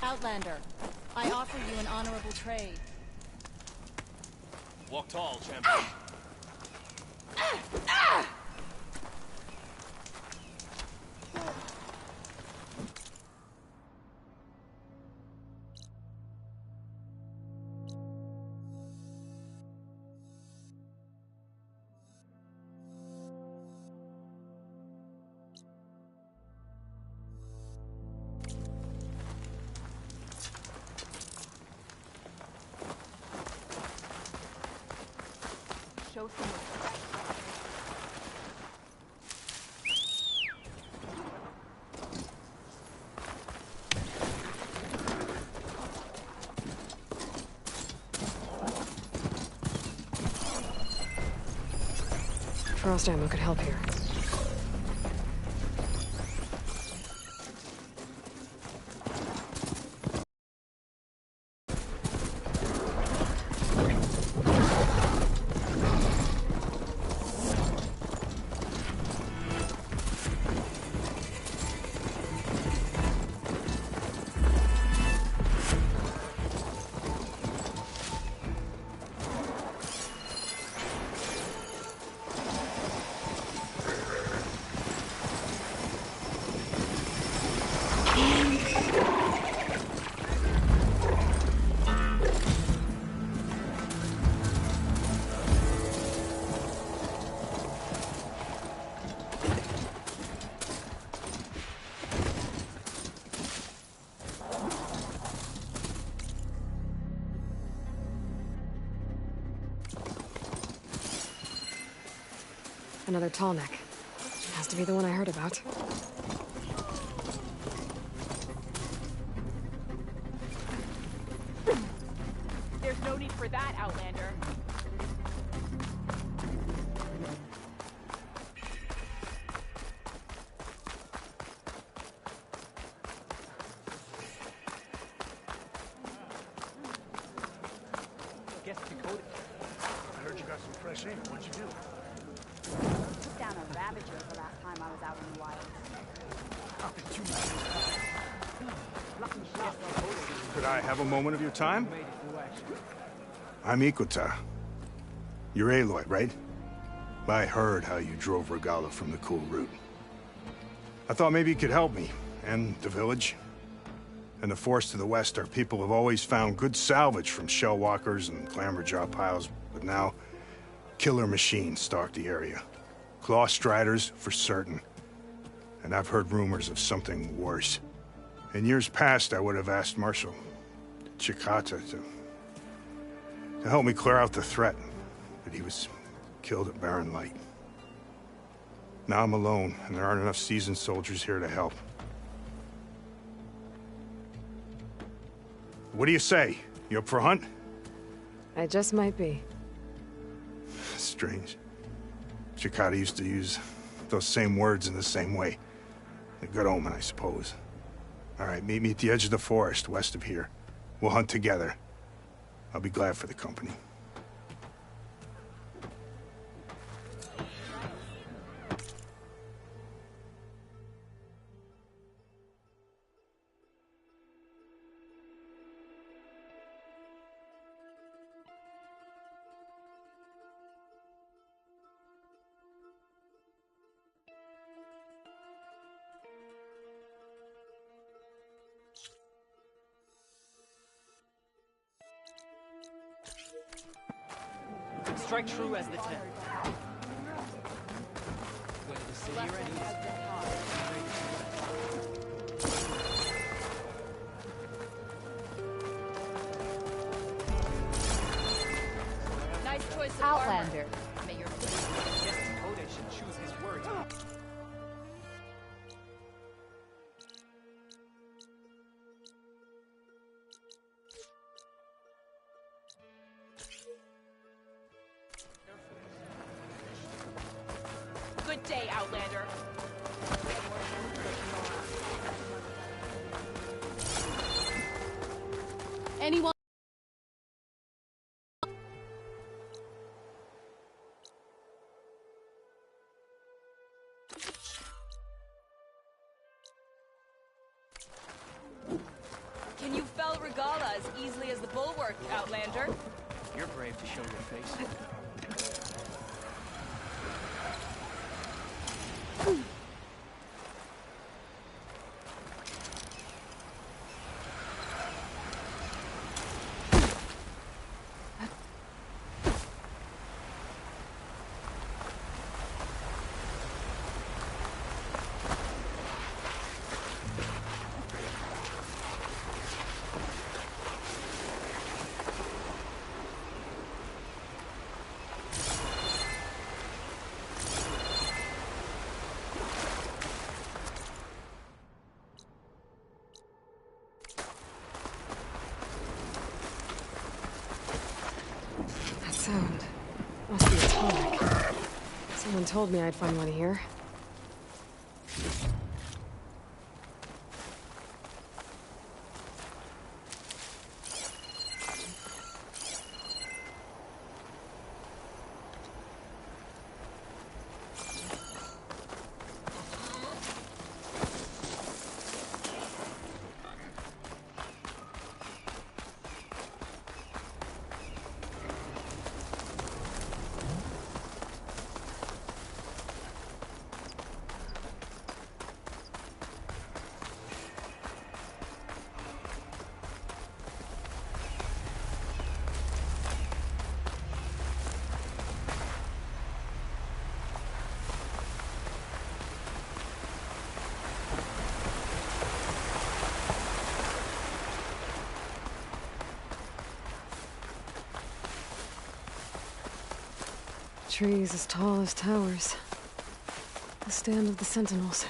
Outlander, I offer you an honorable trade. Walk tall, champion. Show some respect. Frost ammo could help here. Another tall neck. Has to be the one I heard about. There's no need for that, Outlander. Guess Dakota. I heard you got some fresh air. What'd you do? Took down a ravager the last time I was out in the wild. How did you Could I have a moment of your time? I'm Ikota. You're Aloy, right? I heard how you drove Regala from the cool route. I thought maybe you could help me, and the village. And the forest to the west, our people have always found good salvage from shellwalkers and clamberjaw piles, but now, killer machines stalk the area. Claw striders, for certain. And I've heard rumors of something worse. In years past, I would have asked Marshal Chikata to help me clear out the threat, but he was killed at Barren Light. Now I'm alone, and there aren't enough seasoned soldiers here to help. What do you say? You up for a hunt? I just might be. Strange. Chikata used to use those same words in the same way. A good omen, I suppose. All right, meet me at the edge of the forest, west of here. We'll hunt together. I'll be glad for the company. Strike true as the 10. Whether the city or enemies. Nice choice of Outlander. May your guess Dakota should choose his words. Good day, Outlander. Anyone? Can you bulwark, Outlander. You're brave to show your face. Sound. Must be a tonic. Someone told me I'd find one here. Trees as tall as towers. The stand of the sentinels.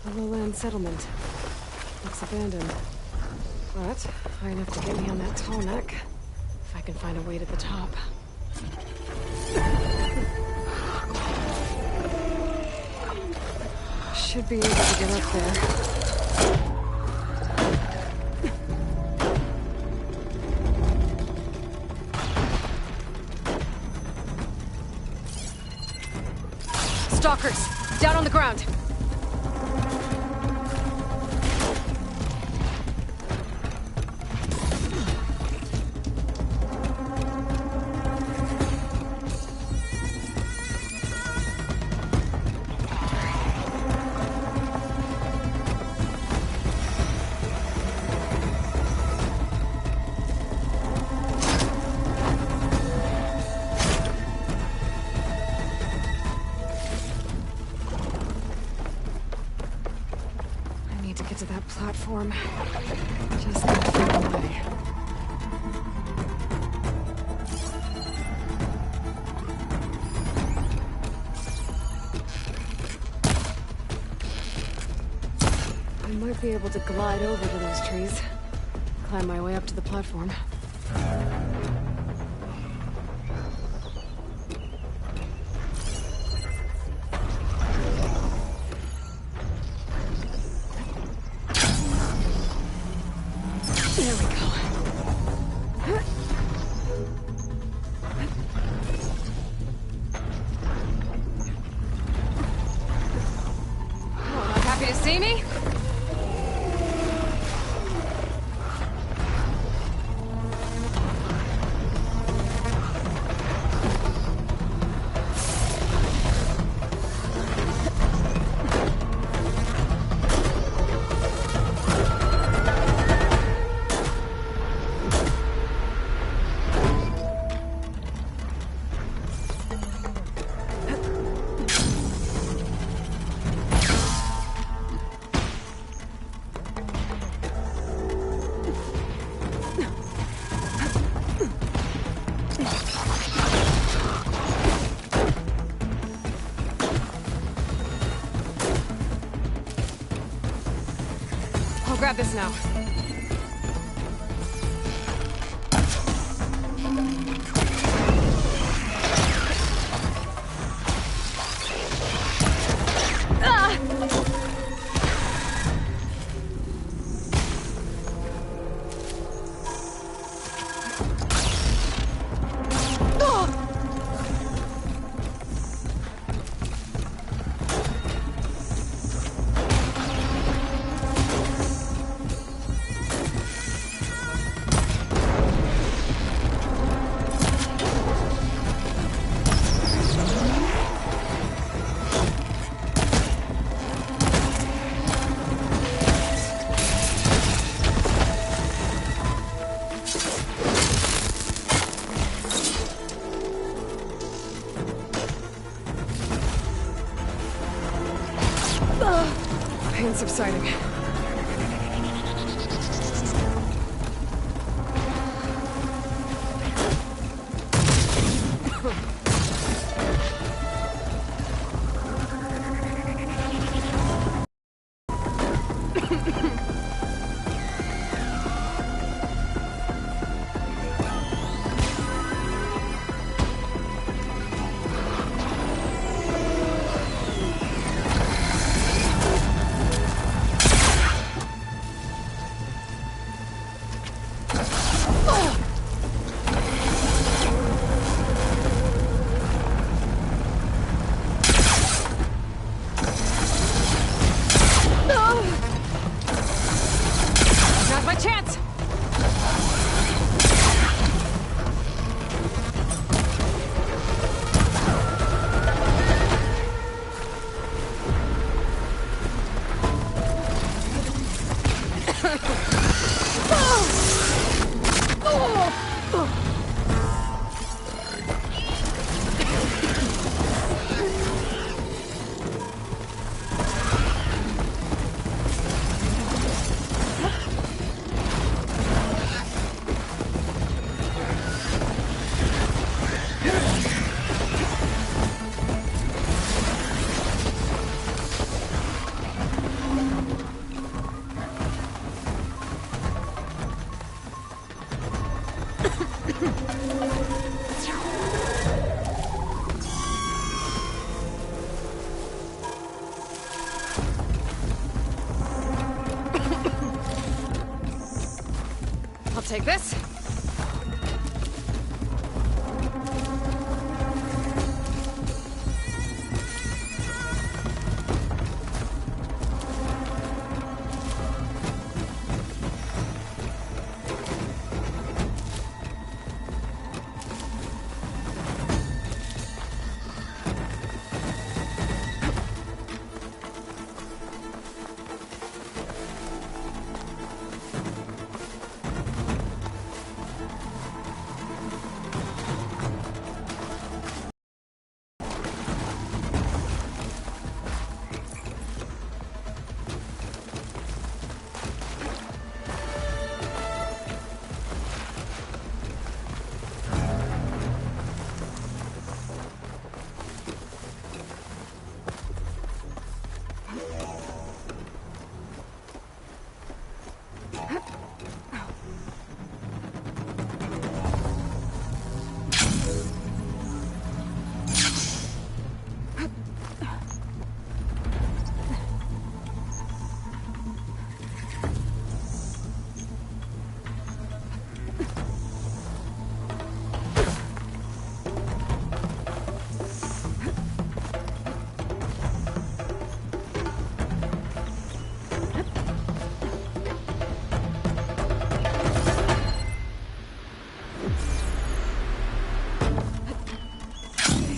A lowland settlement. Looks abandoned. But high enough to get me on that tall neck. If I can find a way to the top. Should be able to get up there. Stalkers! Down on the ground! To that platform. Just gotta find a way. I might be able to glide over to those trees. Climb my way up to the platform. There we go. Oh, not happy to see me? grab this now. Pain subsiding. Now's my chance! I'll take this.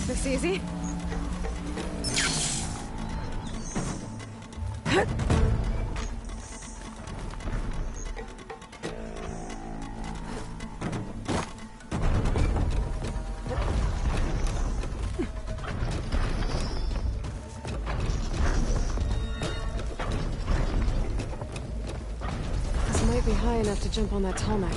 This easy? This might be high enough to jump on that tall neck.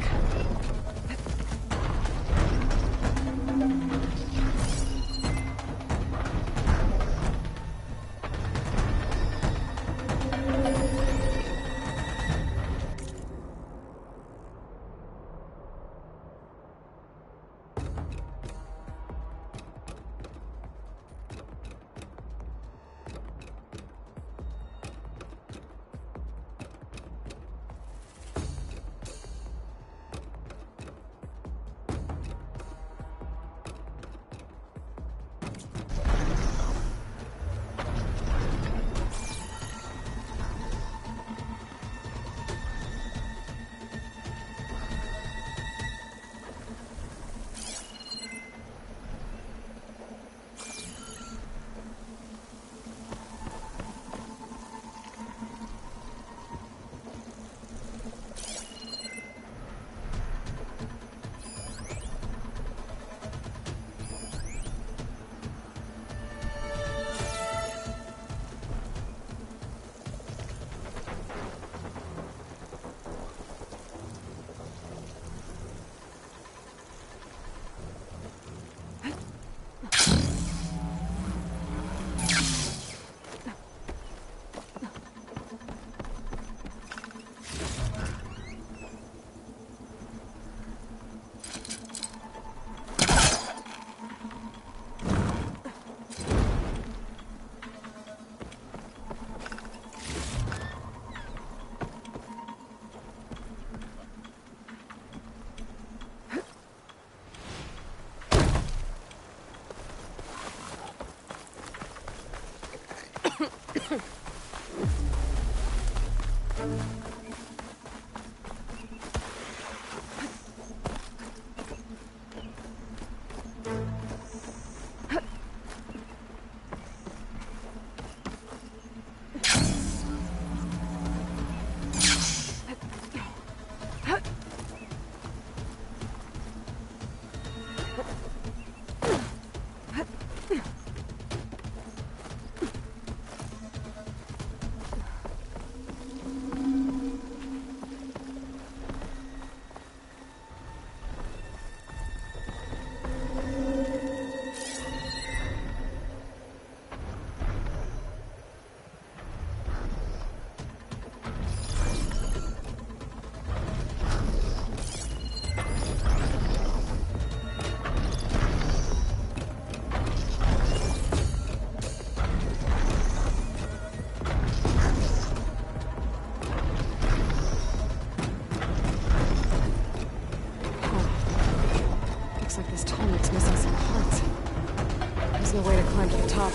no way to climb to the top.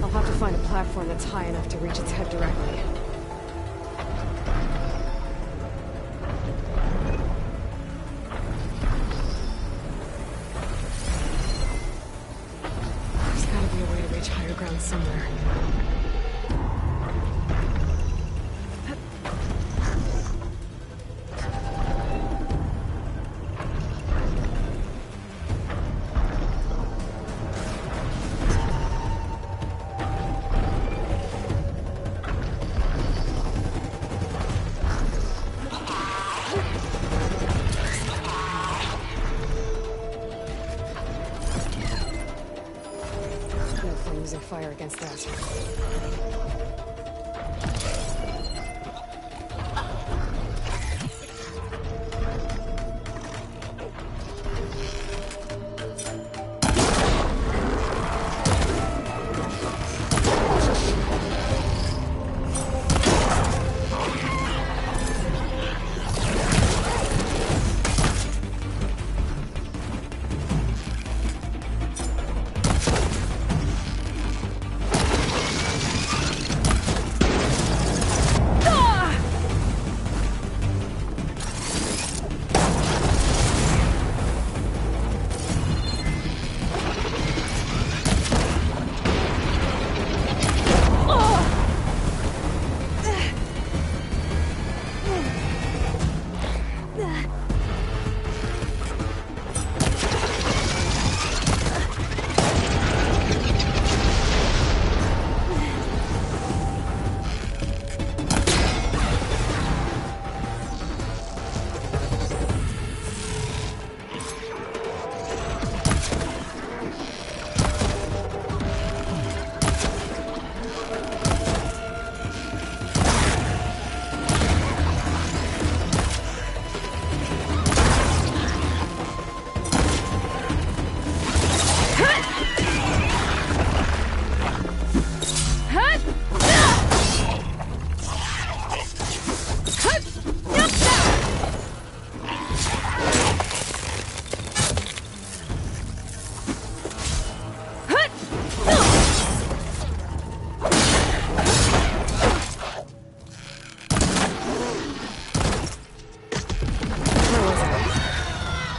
I'll have to find a platform that's high enough to reach its head directly. There's gotta be a way to reach higher ground somewhere. Using fire against that.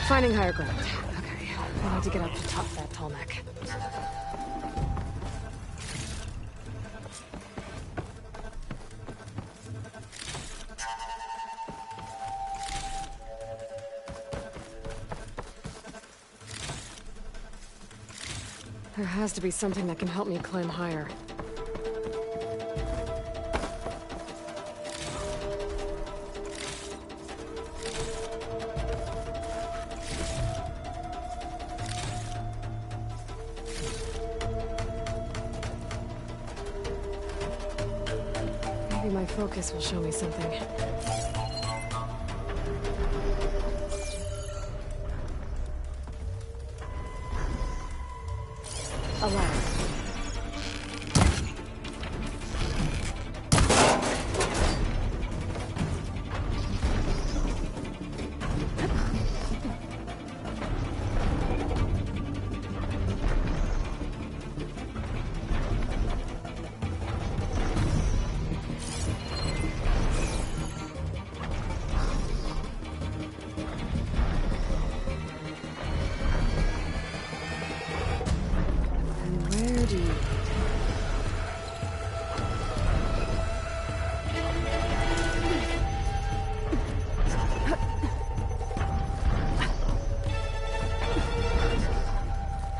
Finding higher ground. Okay, I need to get up to top that tall neck. There has to be something that can help me climb higher. Maybe my focus will show me something. A ladder.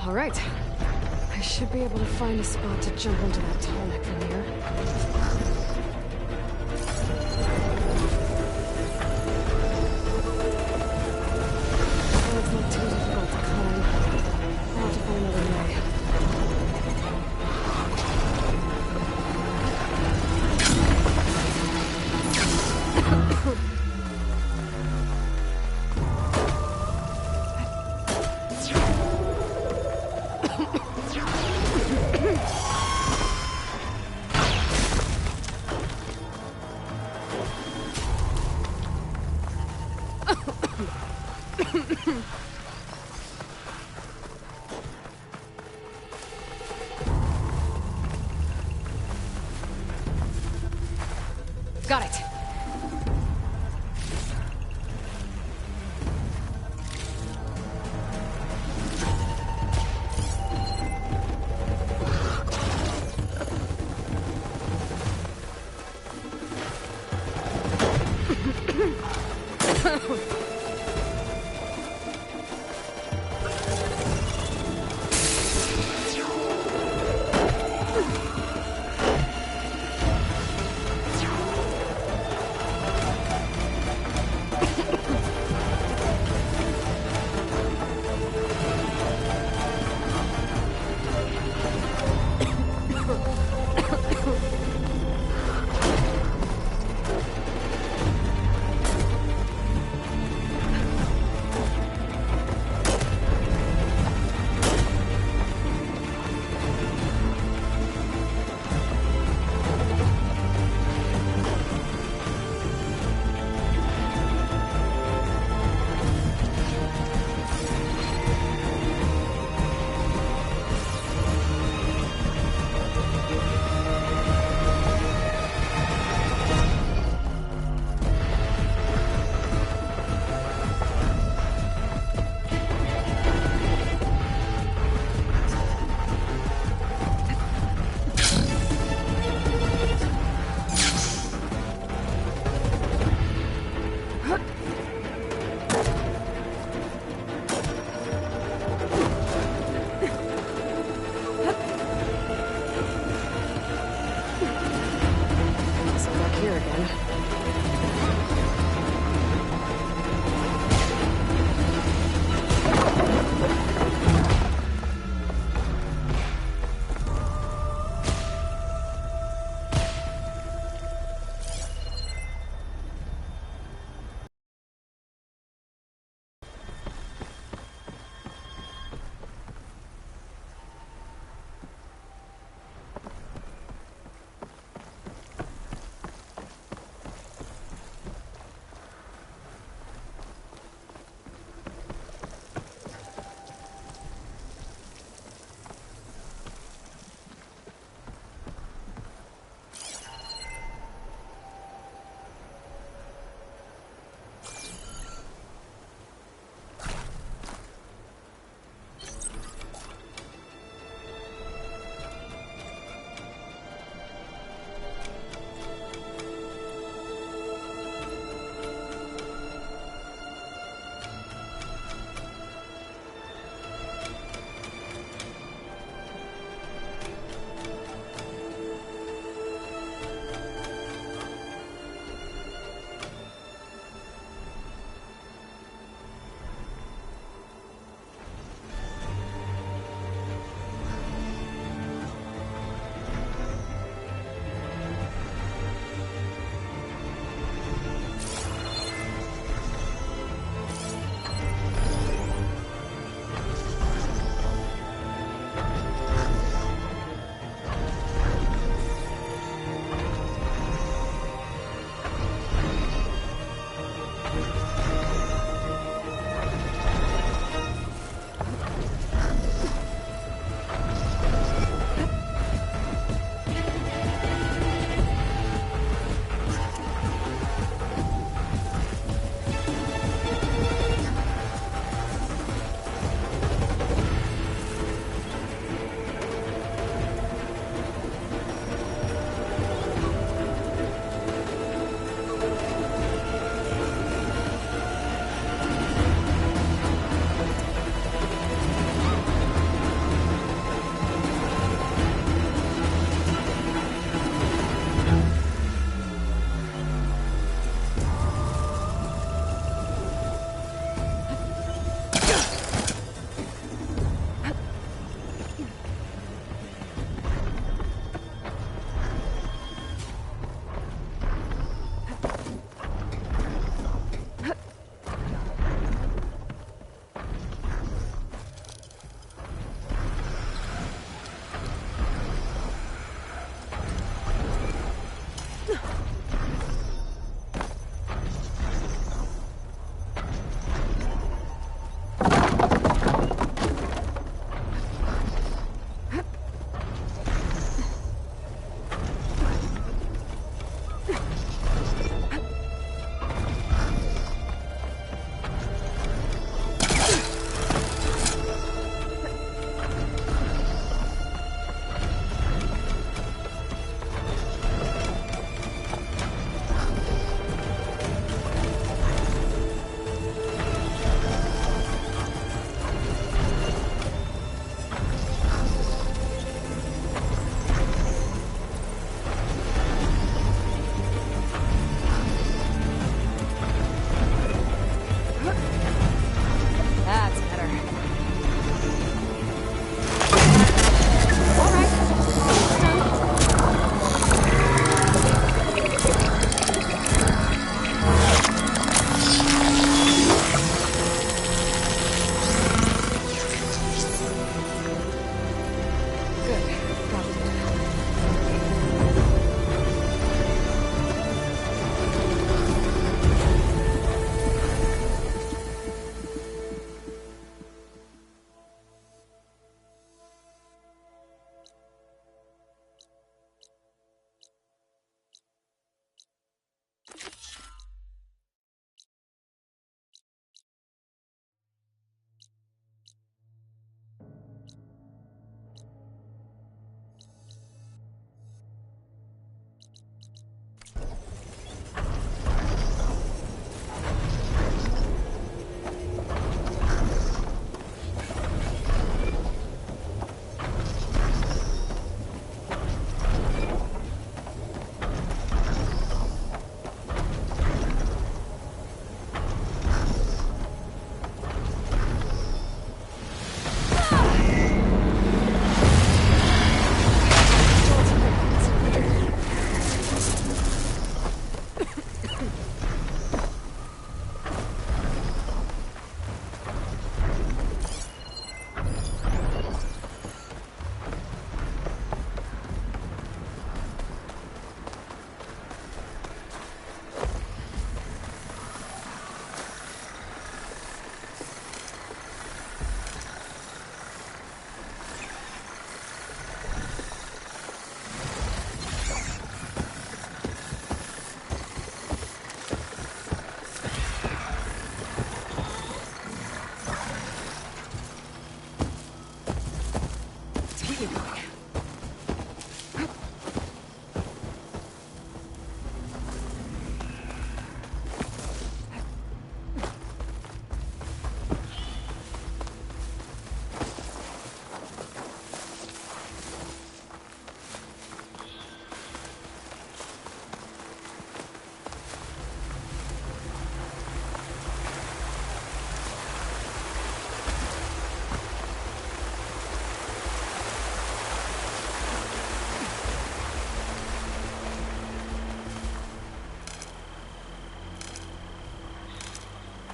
All right. I should be able to find a spot to jump into that tall neck from here. Oh, it's not too difficult to climb. I'll have to find another way.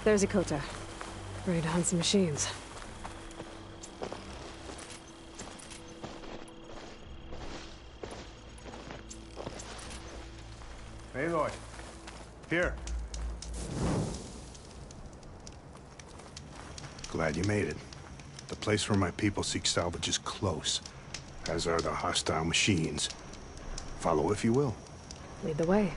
There's Ikota. Ready to hunt some machines. Aloy. Here. Glad you made it. The place where my people seek salvage is close, as are the hostile machines. Follow if you will. Lead the way.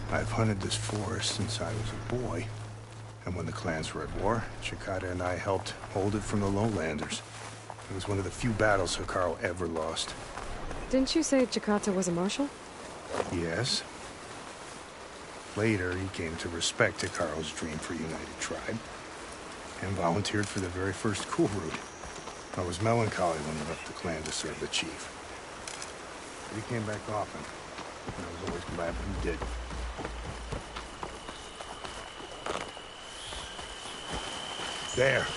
I've hunted this forest since I was a boy. And when the clans were at war, Chikata and I helped hold it from the lowlanders. It was one of the few battles Hikaru ever lost. Didn't you say Chikata was a marshal? Yes. Later, he came to respect Hikaru's dream for a united tribe, and volunteered for the very first cool route. I was melancholy when he left the clan to serve the chief. But he came back often, and I was always glad when he did. There,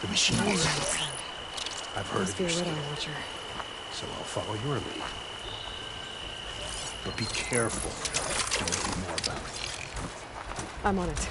the machines. I've heard of your skill, Watcher. so I'll follow your lead. But be careful. There may be more about it. I'm on it.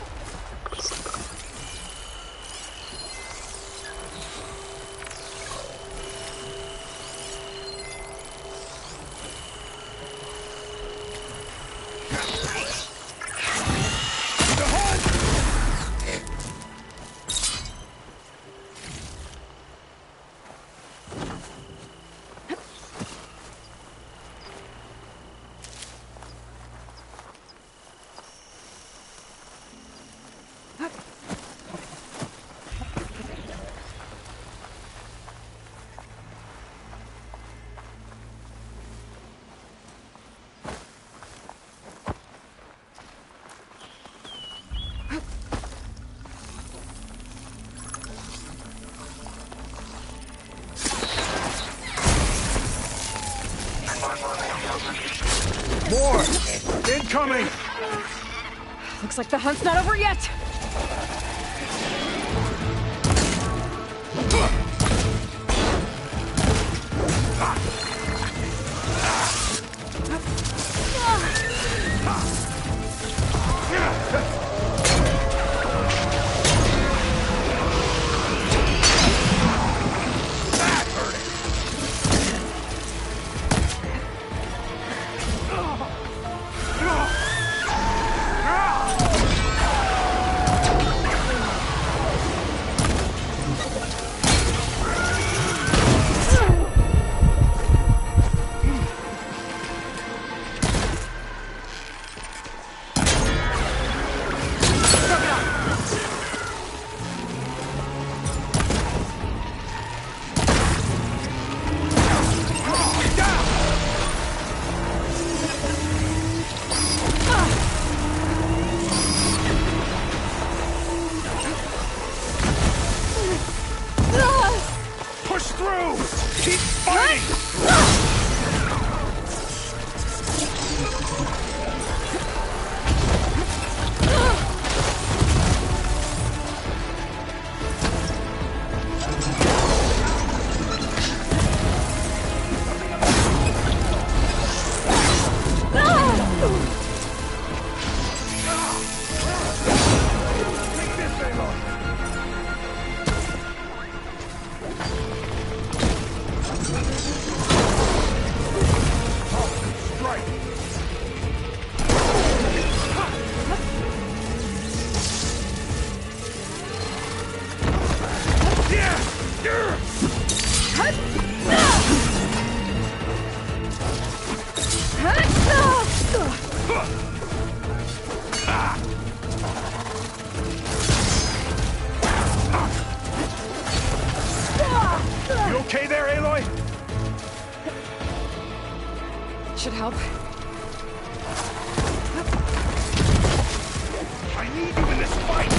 More! Incoming! Looks like the hunt's not over yet! You okay there, Aloy? Should help. I need you in this fight!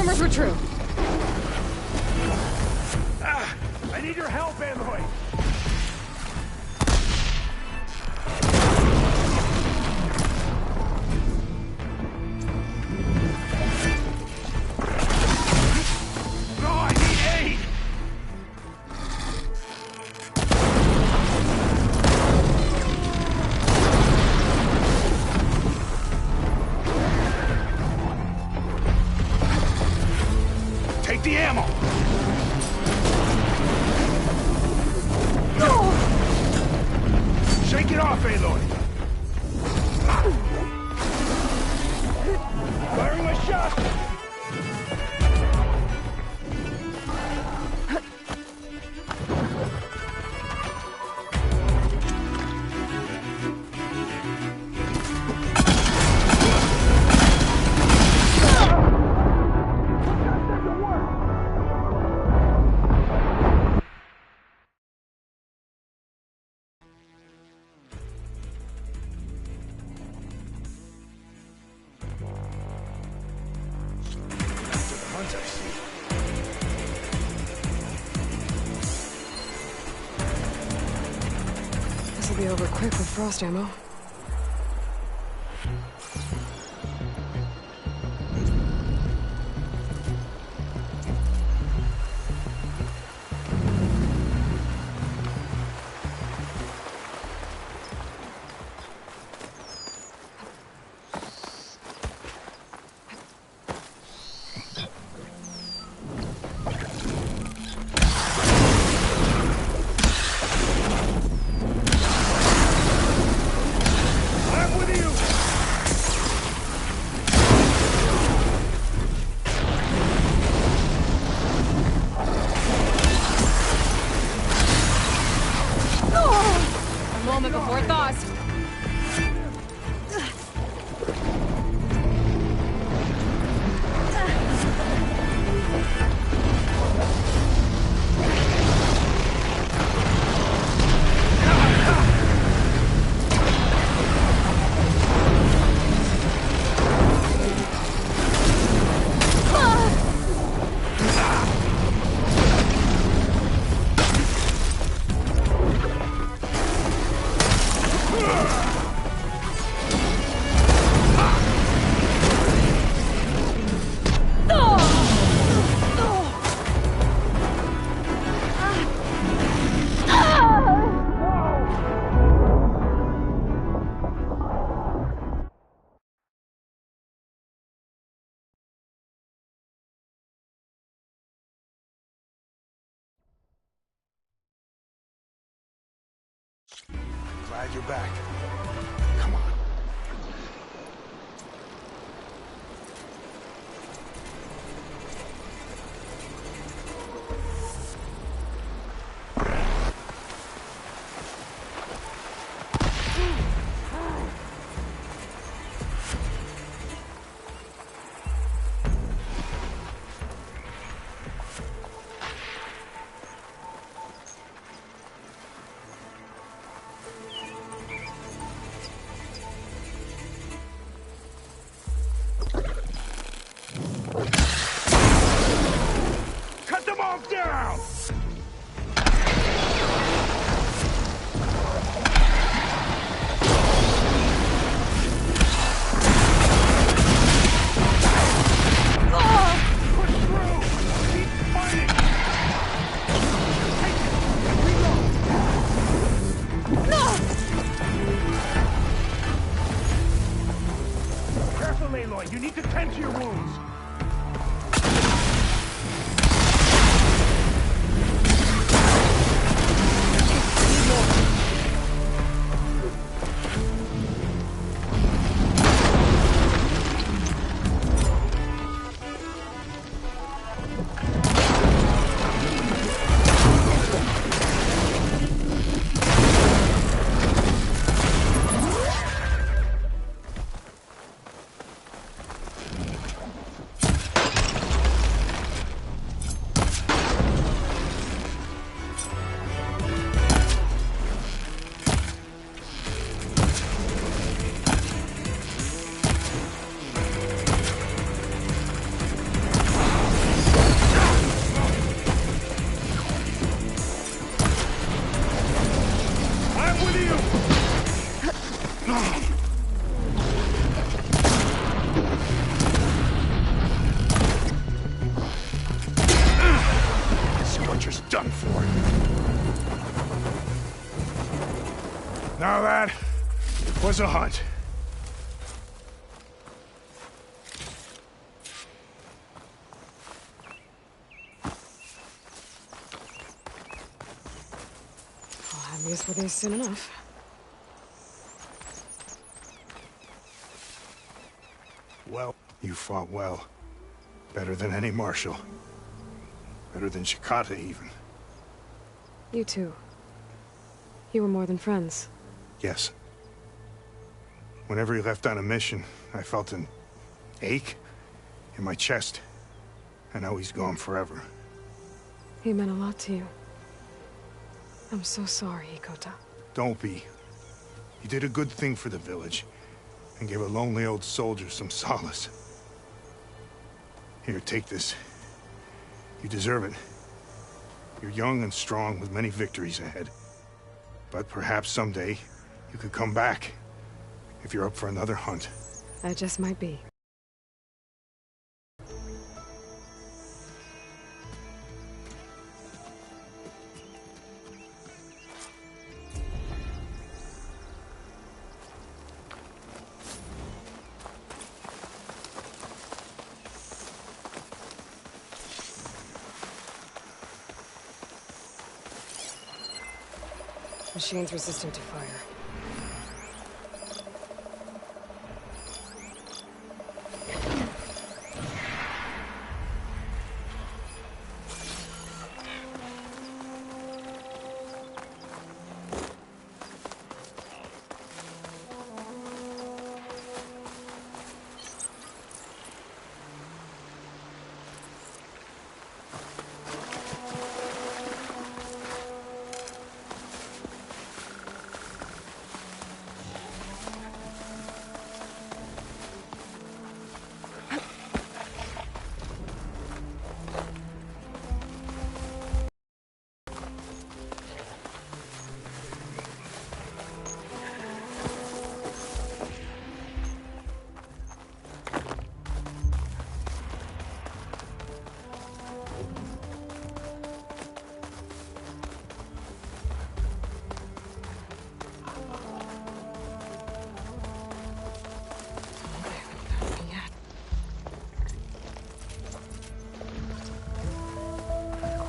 rumors were true. I need your help, Aloy! No, I need aid! Take the ammo! Shake it off, Aloy! Firing my shot! I see. This'll be over quick with frost ammo. Moment before it thaws. Glad you're back. Come on. Cut them all down! Push through! Keep fighting! Take it! Reload! Careful, Aloy. You need to tend to your wounds. with you! This butcher's done for. Now that was a hunt. I'll have use for these soon enough. Well, you fought well. Better than any marshal. Better than Shikata, even. You too. You were more than friends. Yes. Whenever he left on a mission, I felt an ache in my chest. I know he's gone forever. He meant a lot to you. I'm so sorry, Ikota. Don't be. You did a good thing for the village, and gave a lonely old soldier some solace. Here, take this. You deserve it. You're young and strong with many victories ahead. But perhaps someday, you could come back, if you're up for another hunt. That just might be. Machine's resistant to fire.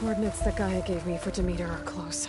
Coordinates that Gaia gave me for Demeter are close.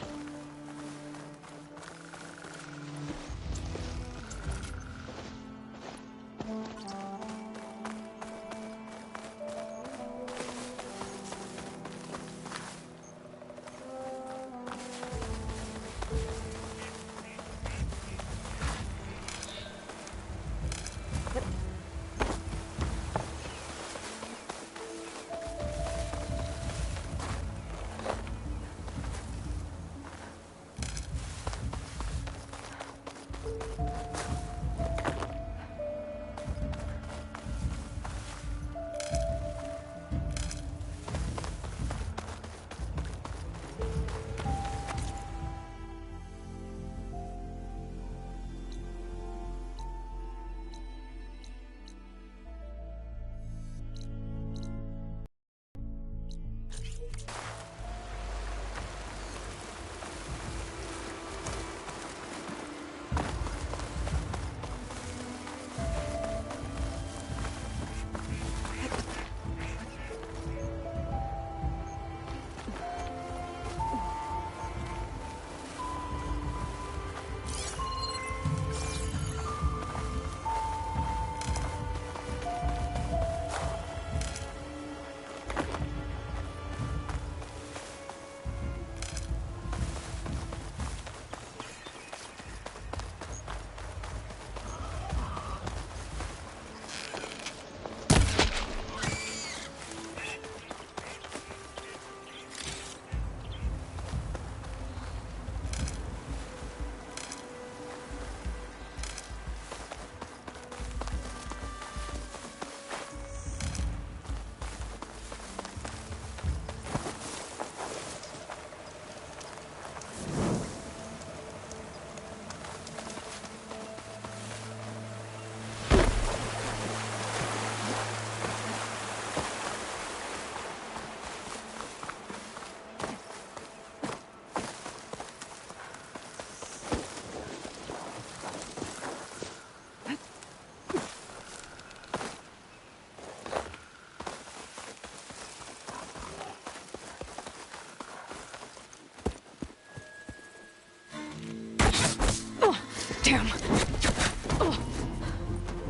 Damn.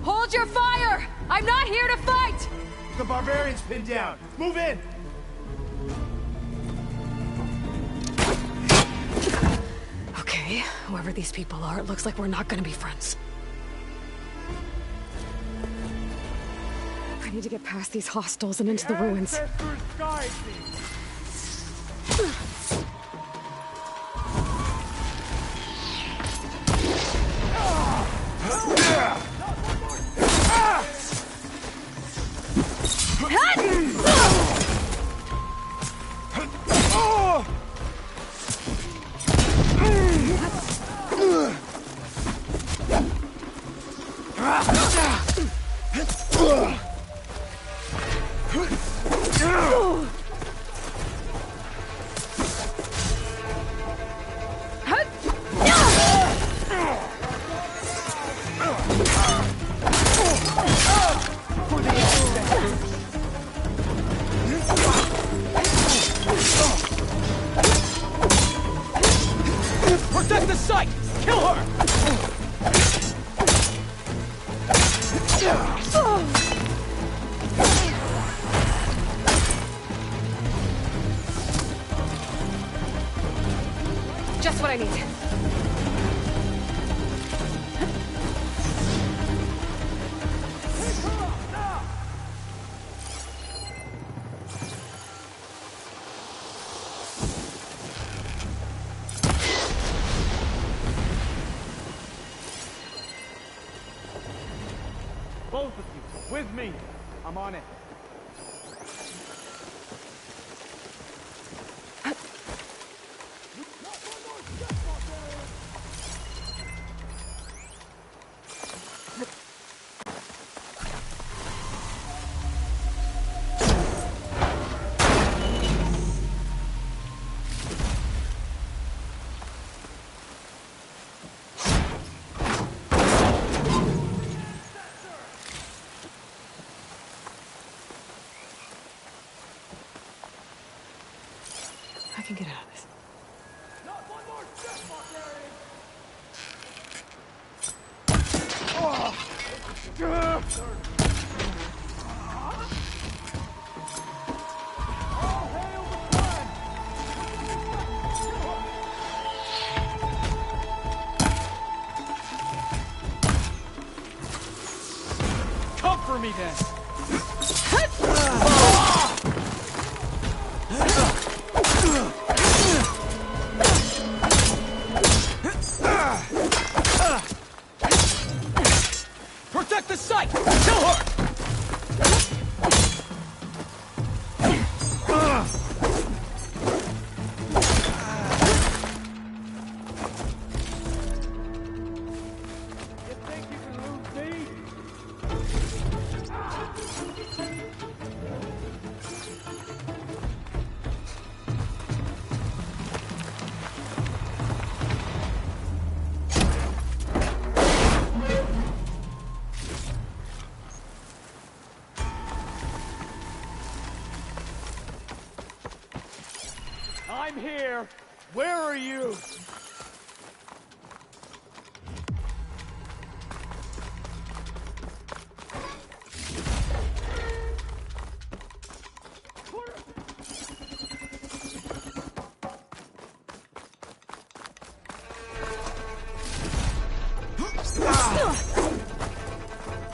Hold your fire! I'm not here to fight! The barbarian's pinned down. Move in. Okay, whoever these people are, it looks like we're not gonna be friends. I need to get past these hostels and into the ruins. Protect the site! Kill her! Just what I need. Both of you, with me. I'm on it. I can get out of this. Come for me then! Protect the site! Kill her! You think you can lose me? I'm here. Where are you?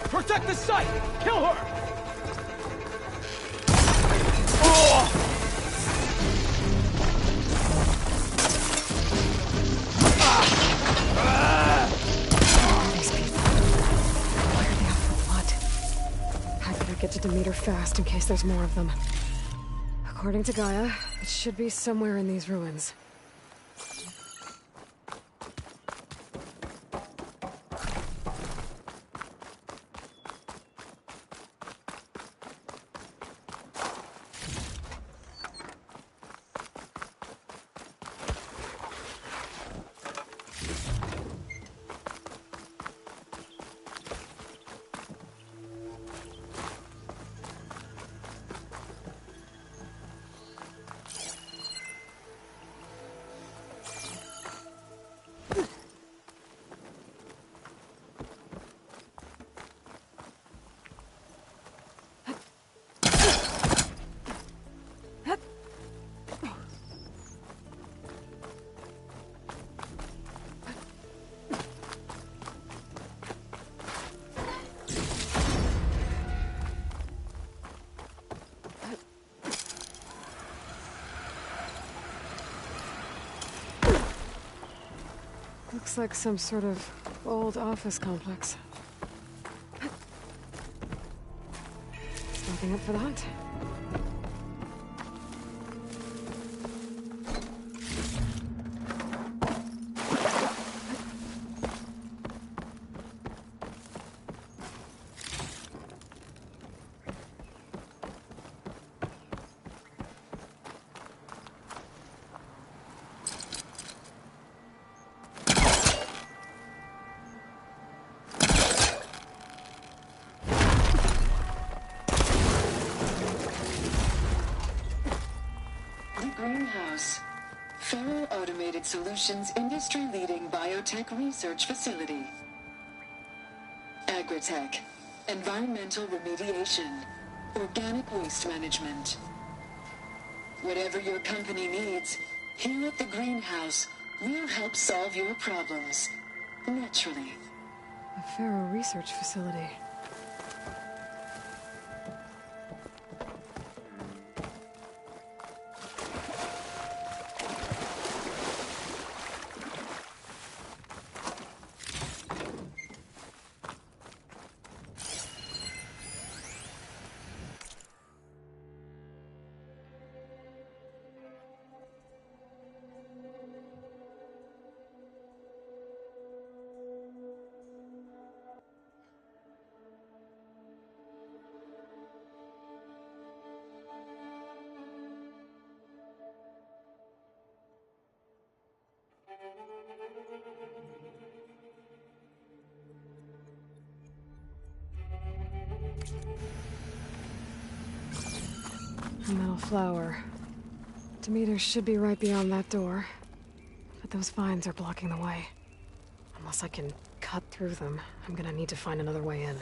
Protect the site! Kill her! These people. Why are they out for blood? I better get to Demeter fast in case there's more of them. According to Gaia, it should be somewhere in these ruins. Looks like some sort of old office complex. Stopping up for the hunt. Greenhouse. Federal Automated Solutions industry-leading biotech research facility. Agritech. Environmental remediation. Organic waste management. Whatever your company needs, here at the Greenhouse, we'll help solve your problems. Naturally. A Faro research facility. A metal flower. Demeters should be right beyond that door. But those vines are blocking the way. Unless I can cut through them, I'm gonna need to find another way in.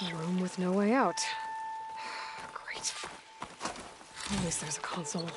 A room with no way out. Great. At least there's a console.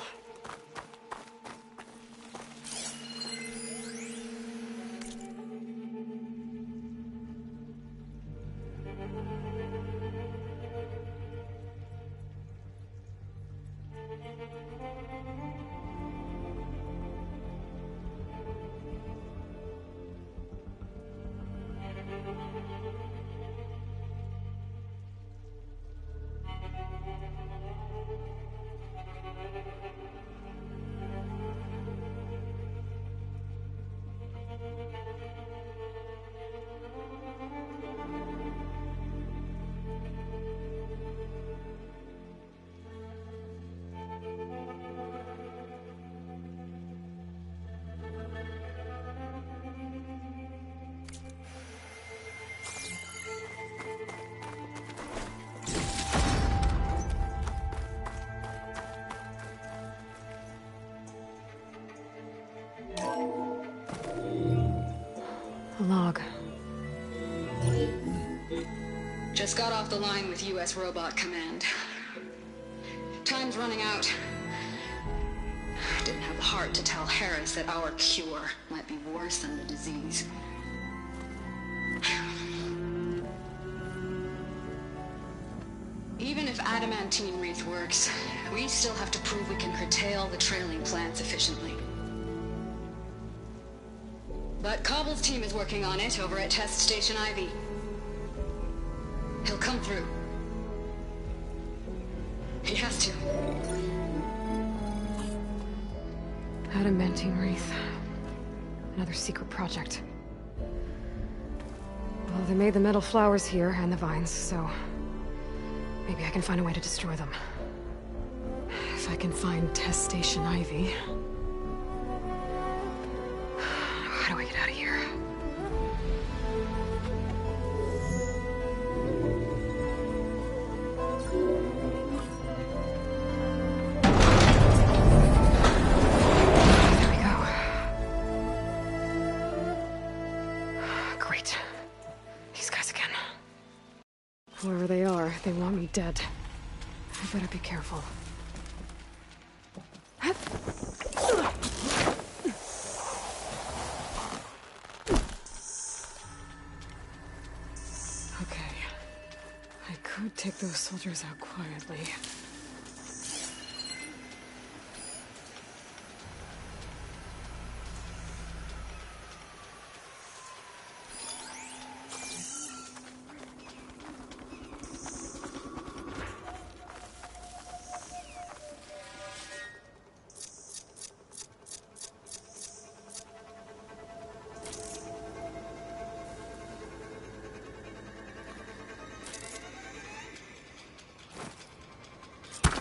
A log. Just got off the line with U.S. Robot Command. Time's running out. Didn't have the heart to tell Harris that our cure might be worse than the disease. Even if adamantine wreath works, we still have to prove we can curtail the trailing plants efficiently. But Cobble's team is working on it over at Test Station Ivy. He'll come through. He has to. Adamantine wreath. Another secret project. Well, they made the metal flowers here and the vines, so maybe I can find a way to destroy them. If I can find Test Station Ivy. How do I get out of here? There we go. Great. These guys again. Whoever they are, they want me dead. I better be careful. Okay. I could take those soldiers out quietly.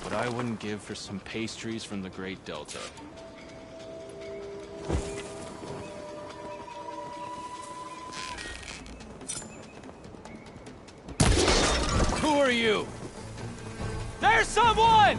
What I wouldn't give for some pastries from the Great Delta. Who are you? There's someone!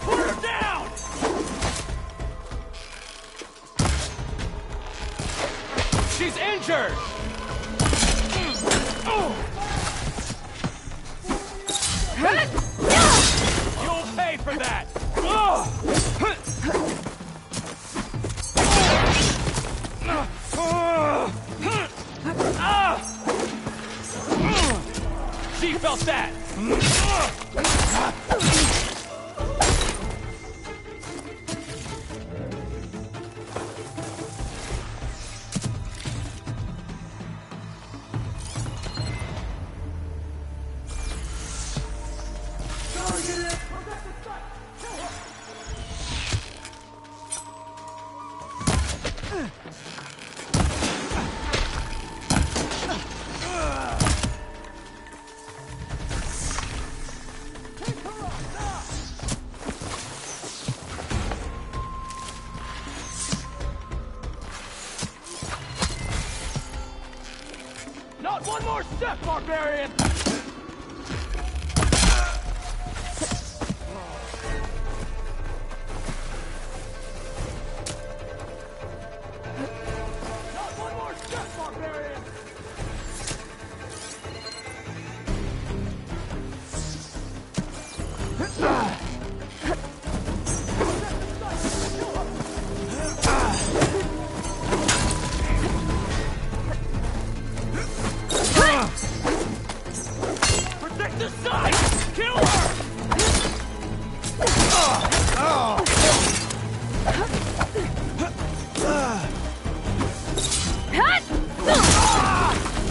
Put her down! She's injured! You'll pay for that! She felt that! Not one more step, barbarian! Not one more step, barbarian! Protect the side! Kill her!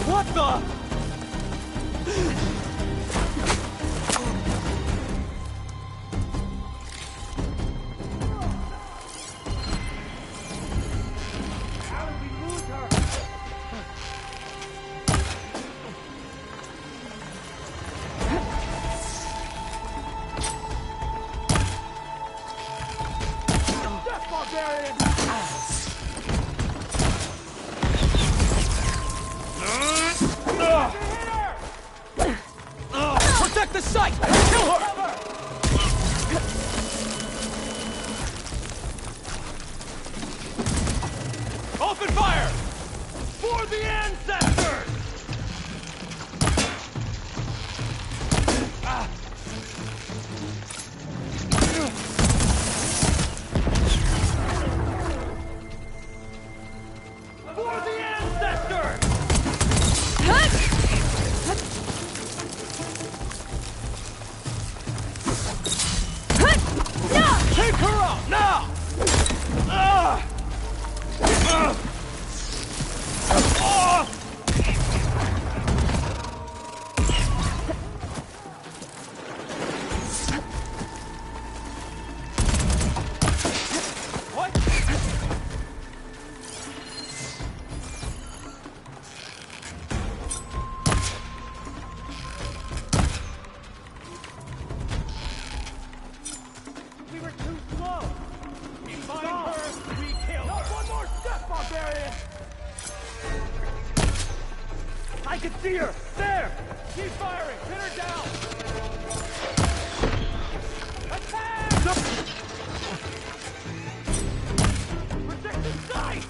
What the? How did we lose her? Death, barbarian! Protect At the site! Kill her! Open fire! For the ancestors! For the ancestors! Take her out, now! What? We were too slow. We find her, we kill her. Not one more step, barbarian! I can see her! There! Keep firing! Pin her down! Attack! Protect the site!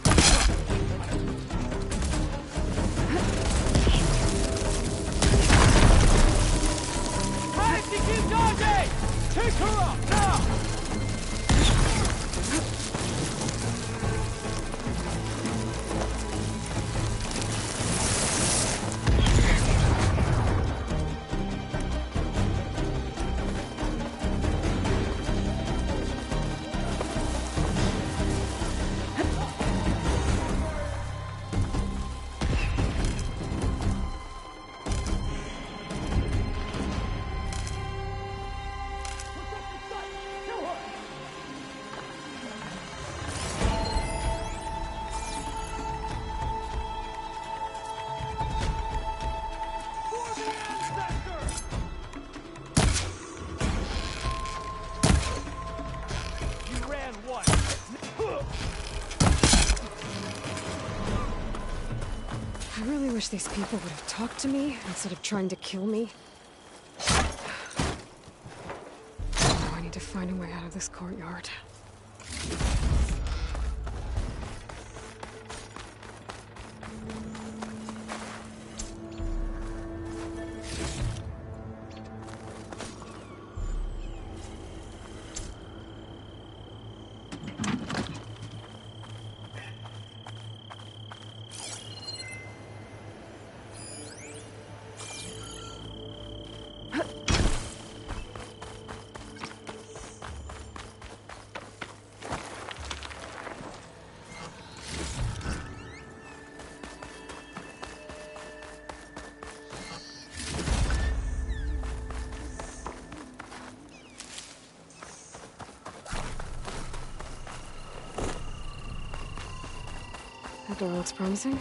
Hey, she keeps dodging! Take her out, now! I really wish these people would have talked to me instead of trying to kill me. Now I need to find a way out of this courtyard. That door looks promising.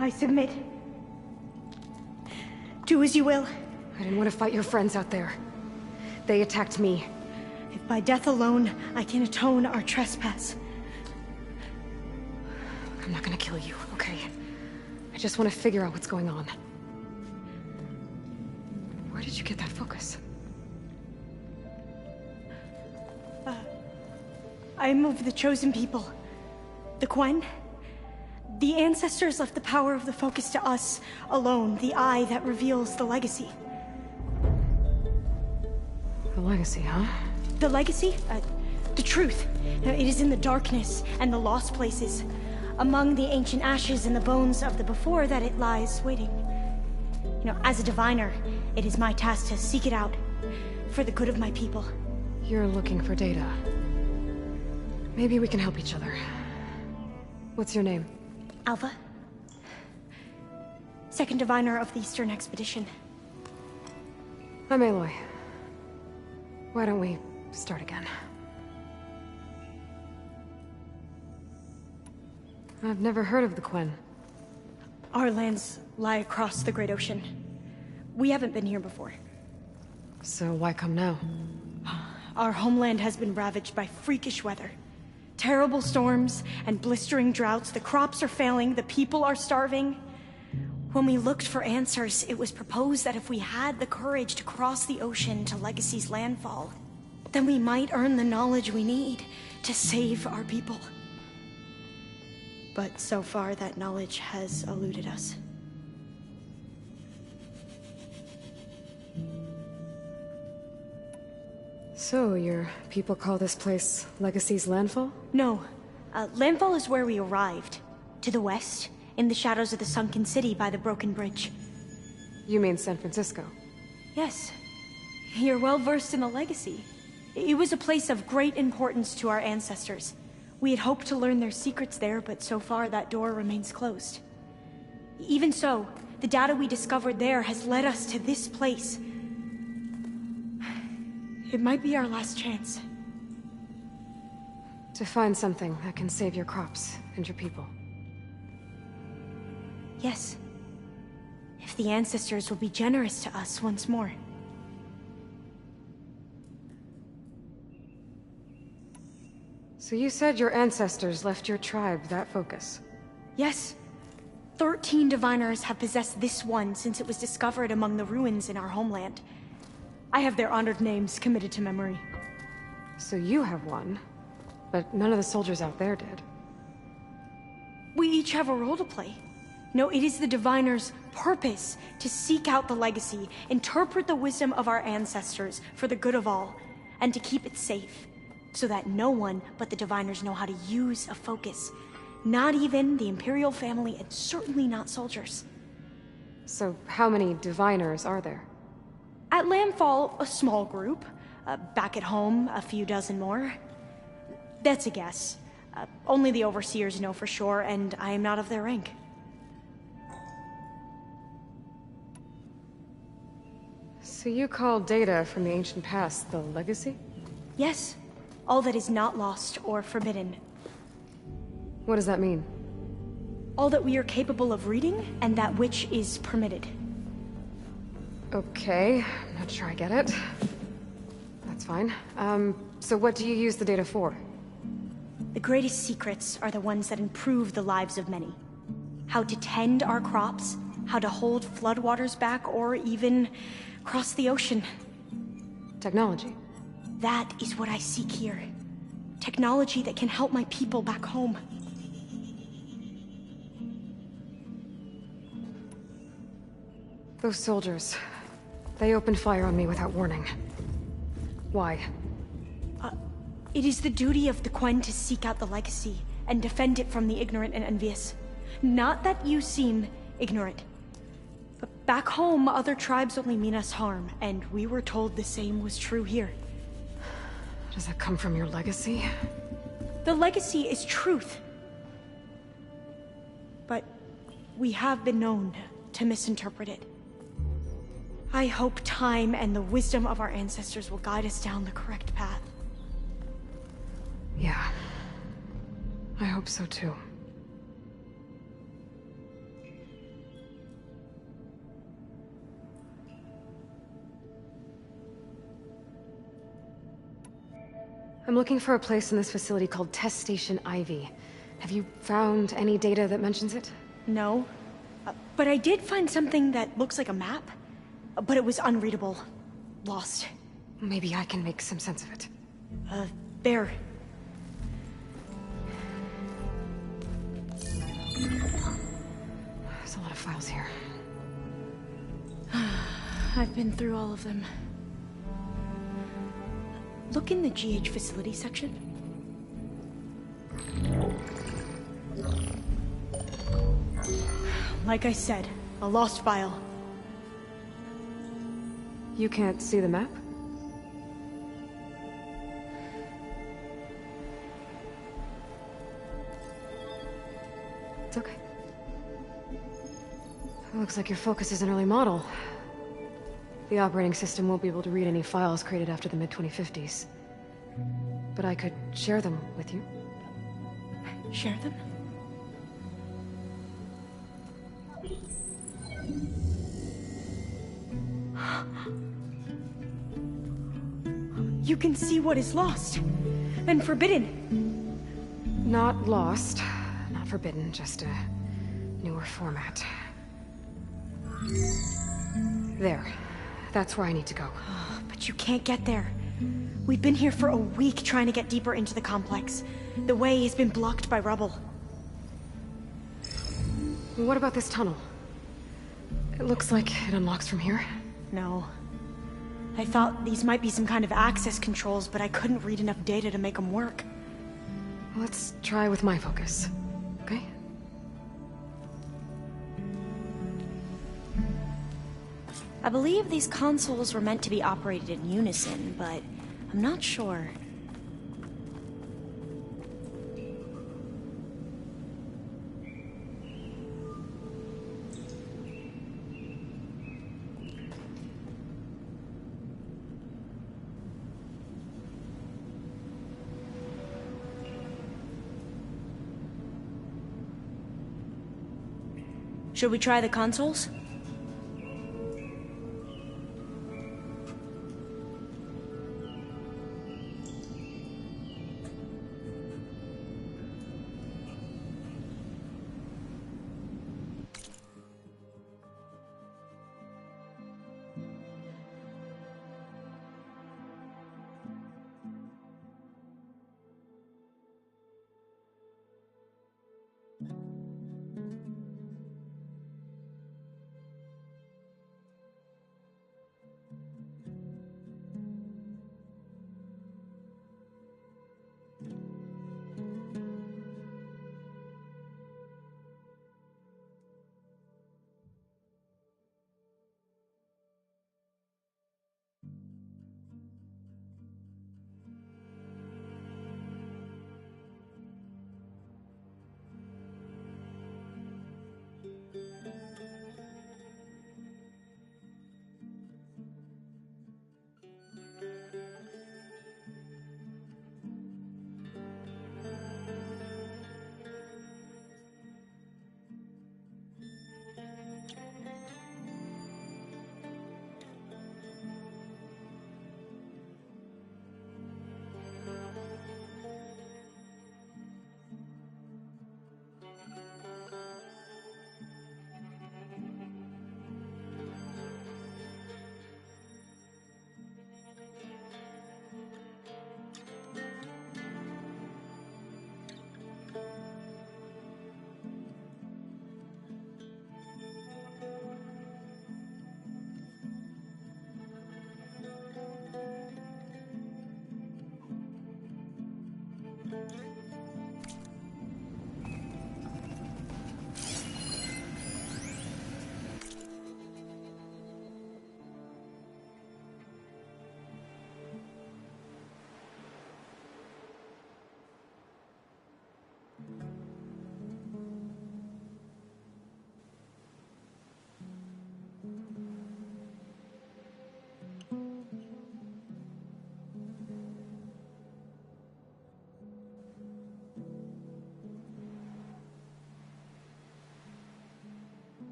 I submit. Do as you will. I didn't want to fight your friends out there. They attacked me. If by death alone I can atone our trespass. I'm not gonna kill you, okay? I just want to figure out what's going on. Where did you get that focus? I'm of the chosen people. The Quen. The ancestors left the power of the focus to us alone, the eye that reveals the legacy. The legacy, huh? The legacy? The truth. It is in the darkness and the lost places. Among the ancient ashes and the bones of the before that it lies waiting. As a diviner, it is my task to seek it out. For the good of my people. You're looking for data. Maybe we can help each other. What's your name? Alpha. Second diviner of the Eastern Expedition. I'm Aloy. Why don't we start again? I've never heard of the Quen. Our lands lie across the Great Ocean. We haven't been here before. So why come now? Our homeland has been ravaged by freakish weather. Terrible storms and blistering droughts. The crops are failing, the people are starving. When we looked for answers, it was proposed that if we had the courage to cross the ocean to Legacy's landfall, then we might earn the knowledge we need to save our people. But so far, that knowledge has eluded us. So, your people call this place Legacy's landfall? No. Landfall is where we arrived. To the west, in the shadows of the sunken city by the broken bridge. You mean San Francisco? Yes. You're well versed in the Legacy. It was a place of great importance to our ancestors. We had hoped to learn their secrets there, but so far that door remains closed. Even so, the data we discovered there has led us to this place. It might be our last chance. To find something that can save your crops and your people. Yes. If the ancestors will be generous to us once more. So you said your ancestors left your tribe that focus? Yes. 13 diviners have possessed this one since it was discovered among the ruins in our homeland. I have their honored names committed to memory. So you have one, but none of the soldiers out there did. We each have a role to play. No, it is the diviner's purpose to seek out the Legacy, interpret the wisdom of our ancestors for the good of all, and to keep it safe, so that no one but the diviners know how to use a focus. Not even the Imperial family, and certainly not soldiers. So how many diviners are there? At Landfall, a small group. Back at home, a few dozen more. That's a guess. Only the overseers know for sure, and I am not of their rank. So you call data from the ancient past the Legacy? Yes. All that is not lost or forbidden. What does that mean? All that we are capable of reading, and that which is permitted. Okay, I'm not sure I get it. That's fine. So what do you use the data for? The greatest secrets are the ones that improve the lives of many. How to tend our crops, how to hold floodwaters back, or even cross the ocean. Technology. That is what I seek here. Technology that can help my people back home. Those soldiers, they opened fire on me without warning. Why? It is the duty of the Quen to seek out the Legacy and defend it from the ignorant and envious. Not that you seem ignorant. But back home, other tribes only mean us harm, and we were told the same was true here. Does that come from your legacy? The Legacy is truth. But we have been known to misinterpret it. I hope time and the wisdom of our ancestors will guide us down the correct path. Yeah. I hope so too. I'm looking for a place in this facility called Test Station Ivy. Have you found any data that mentions it? No. But I did find something that looks like a map. But it was unreadable. Lost. Maybe I can make some sense of it. There. There's a lot of files here. I've been through all of them. Look in the GH facility section. Like I said, a lost file. You can't see the map? It's okay. It looks like your focus is an early model. The operating system won't be able to read any files created after the mid-2050s. But I could share them with you. Share them? You can see what is lost and forbidden. Not lost, not forbidden, just a newer format. There. That's where I need to go. But you can't get there. We've been here for a week trying to get deeper into the complex. The way has been blocked by rubble. What about this tunnel? It looks like it unlocks from here. No. I thought these might be some kind of access controls, but I couldn't read enough data to make them work. Let's try with my focus, okay? I believe these consoles were meant to be operated in unison, but I'm not sure. Should we try the consoles?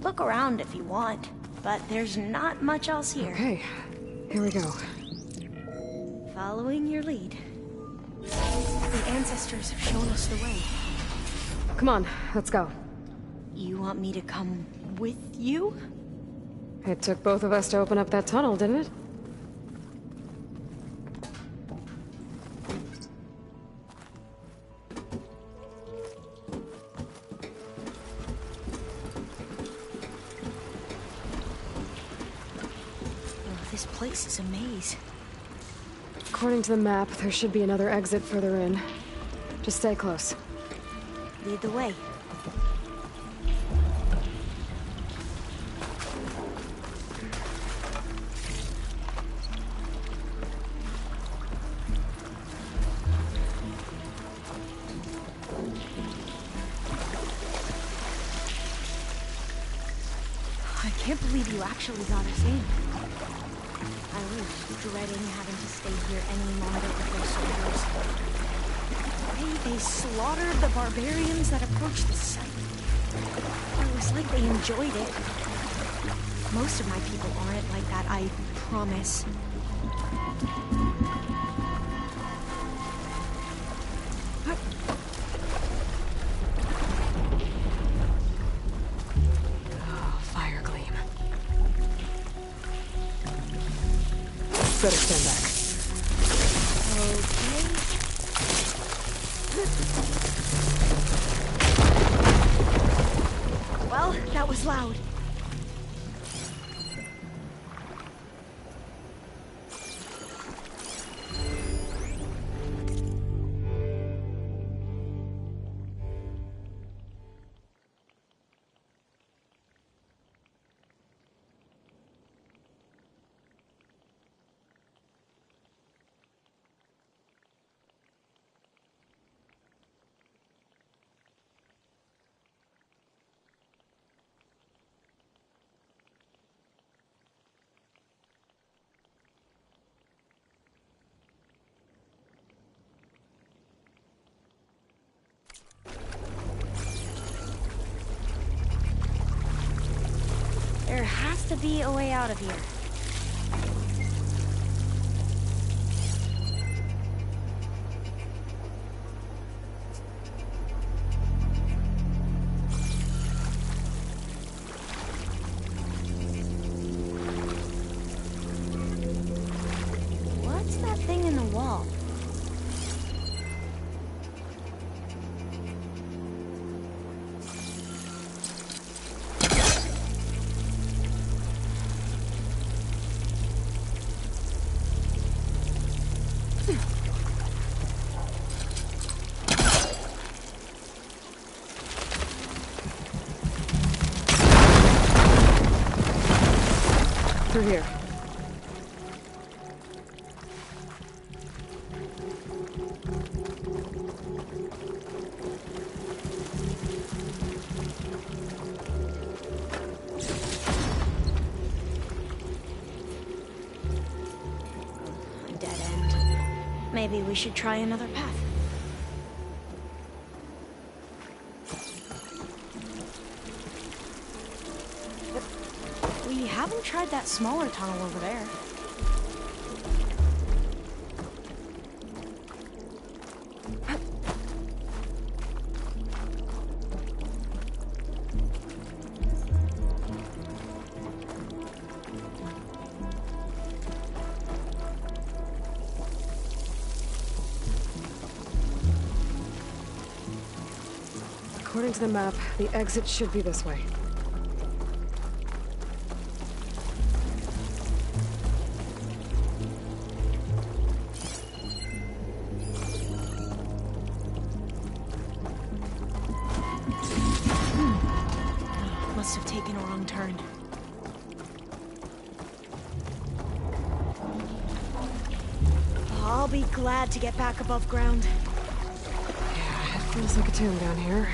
Look around if you want, but there's not much else here. Okay, here we go. Following your lead. The ancestors have shown us the way. Come on, let's go. You want me to come with you? It took both of us to open up that tunnel, didn't it? This place is a maze. According to the map, there should be another exit further in. Just stay close. Lead the way. I can't believe you actually got us in. Eileen, dreading having to stay here any longer with their soldiers. The way they slaughtered the barbarians that approached the site. It was like they enjoyed it. Most of my people aren't like that, I promise. Fire gleam. Better stand back. Okay. Well, that was loud. There has to be a way out of here. What's that thing in the wall? Through here. Dead end. Maybe we should try another path. We haven't tried that smaller tunnel over there. According to the map, the exit should be this way. Must have taken a wrong turn. I'll be glad to get back above ground. Yeah, it feels like a tomb down here.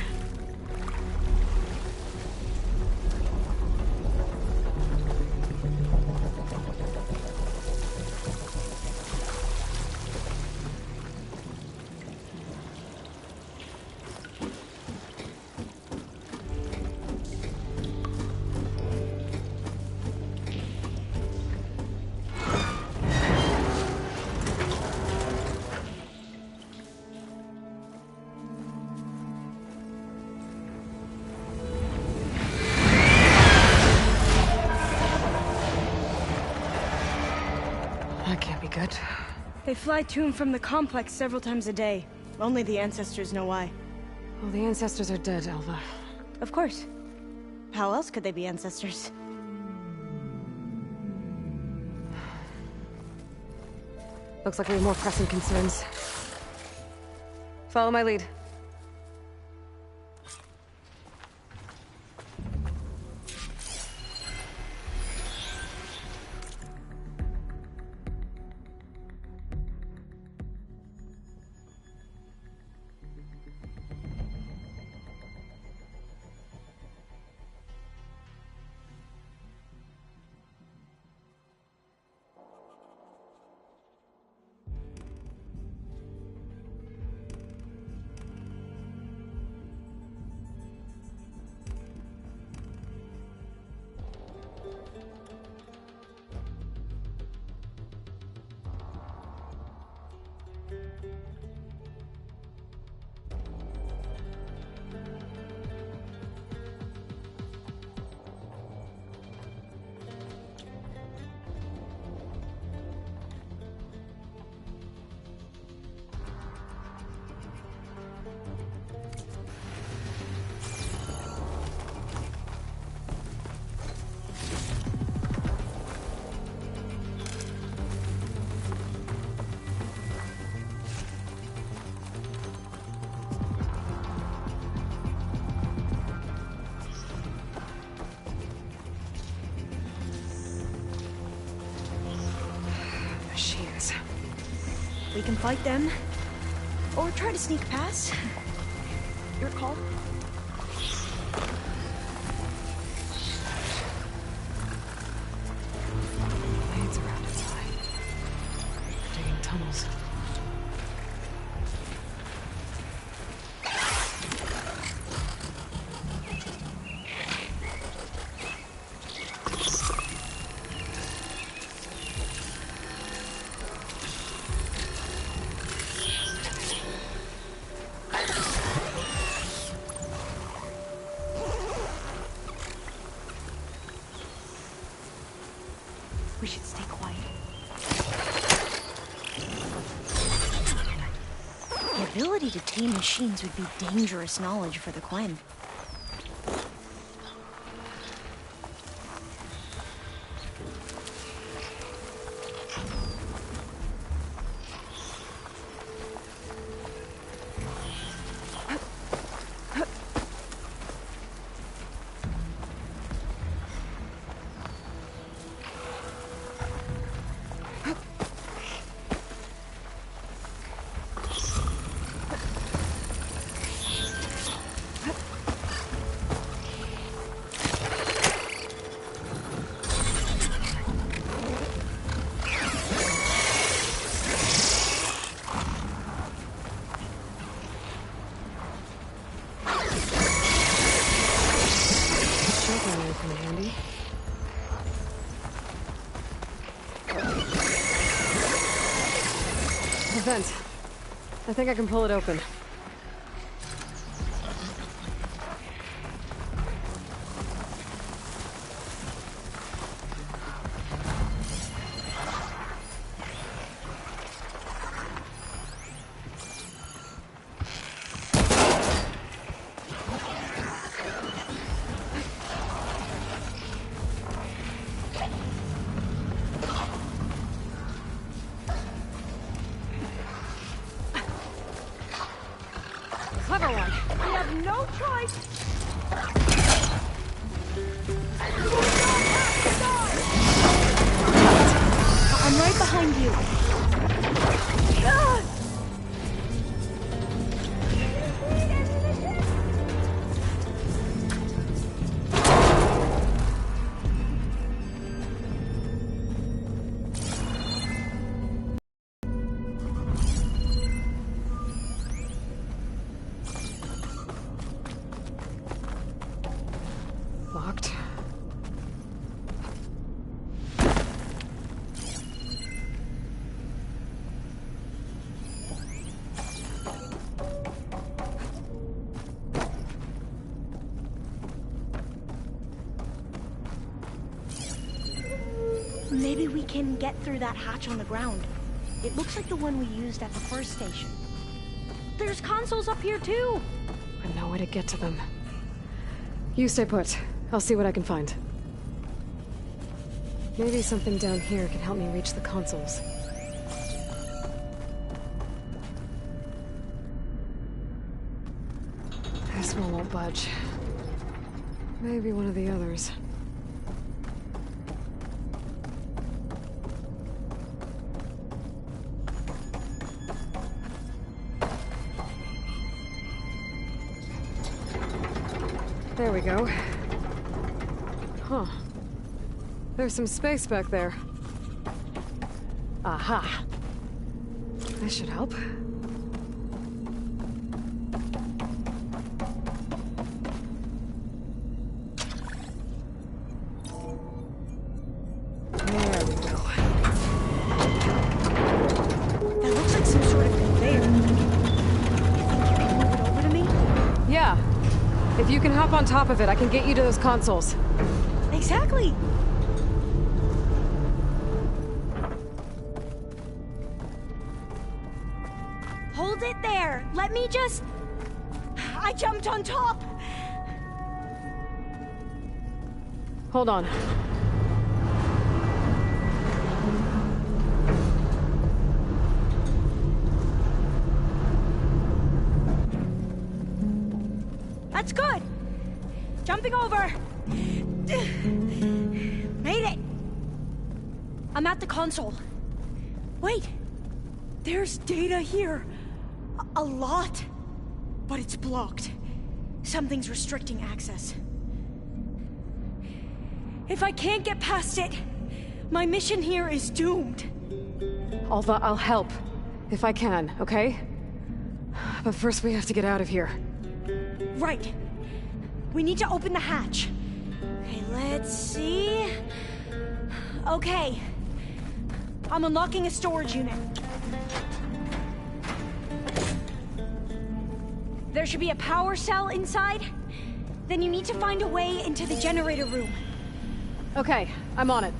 That can't be good. They fly to and from the complex several times a day. Only the ancestors know why. Well, the ancestors are dead, Alva. Of course. How else could they be ancestors? Looks like we have more pressing concerns. Follow my lead. Machines. We can fight them, or try to sneak past. Your call. Blades around its eye. Digging tunnels. We should stay quiet. The ability to tame machines would be dangerous knowledge for the Quen. Handy. The vent. I think I can pull it open. Clever one. We have no choice. I'm right behind you. Ah! Locked. Maybe we can get through that hatch on the ground. It looks like the one we used at the first station. There's consoles up here too! I know where to get to them. You stay put. I'll see what I can find. Maybe something down here can help me reach the consoles. This one won't budge. Maybe one of the others. There we go. Huh. There's some space back there. Aha. This should help. There we go. That looks like some sort of conveyor. You think you can move it over to me? Yeah. If you can hop on top of it, I can get you to those consoles. Exactly! Hold it there! Let me just... I jumped on top! Hold on. That's good! Jumping over! Made it! I'm at the console. Wait! There's data here. A lot. But it's blocked. Something's restricting access. If I can't get past it, my mission here is doomed. Alva, I'll help. If I can, okay? But first we have to get out of here. Right. We need to open the hatch. Okay, let's see... Okay. I'm unlocking a storage unit. There should be a power cell inside. Then you need to find a way into the generator room. Okay, I'm on it.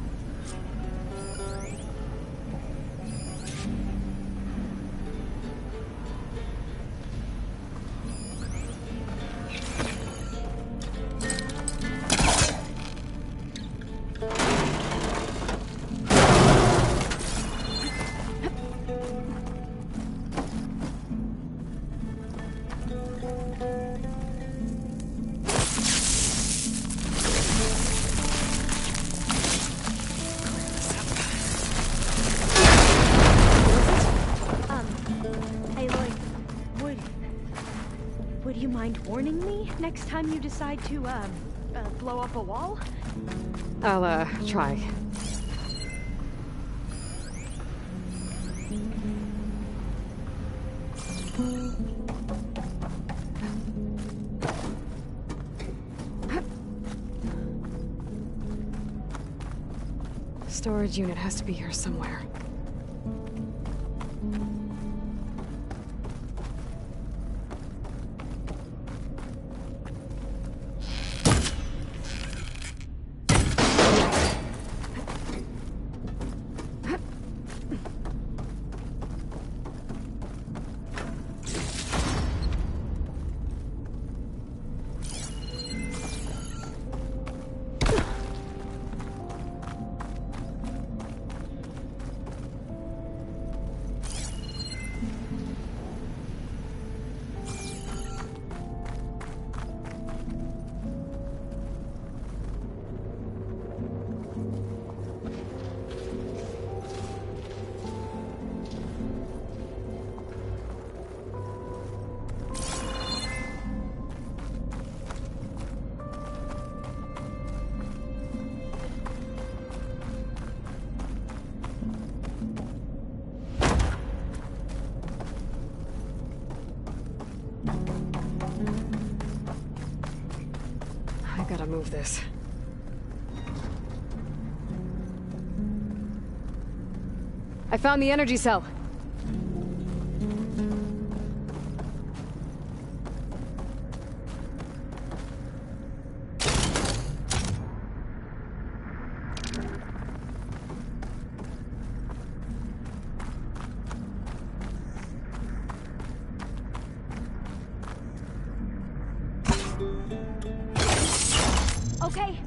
Would you mind warning me next time you decide to, blow up a wall? I'll, try. Storage unit has to be here somewhere. I gotta move this. I found the energy cell. Okay.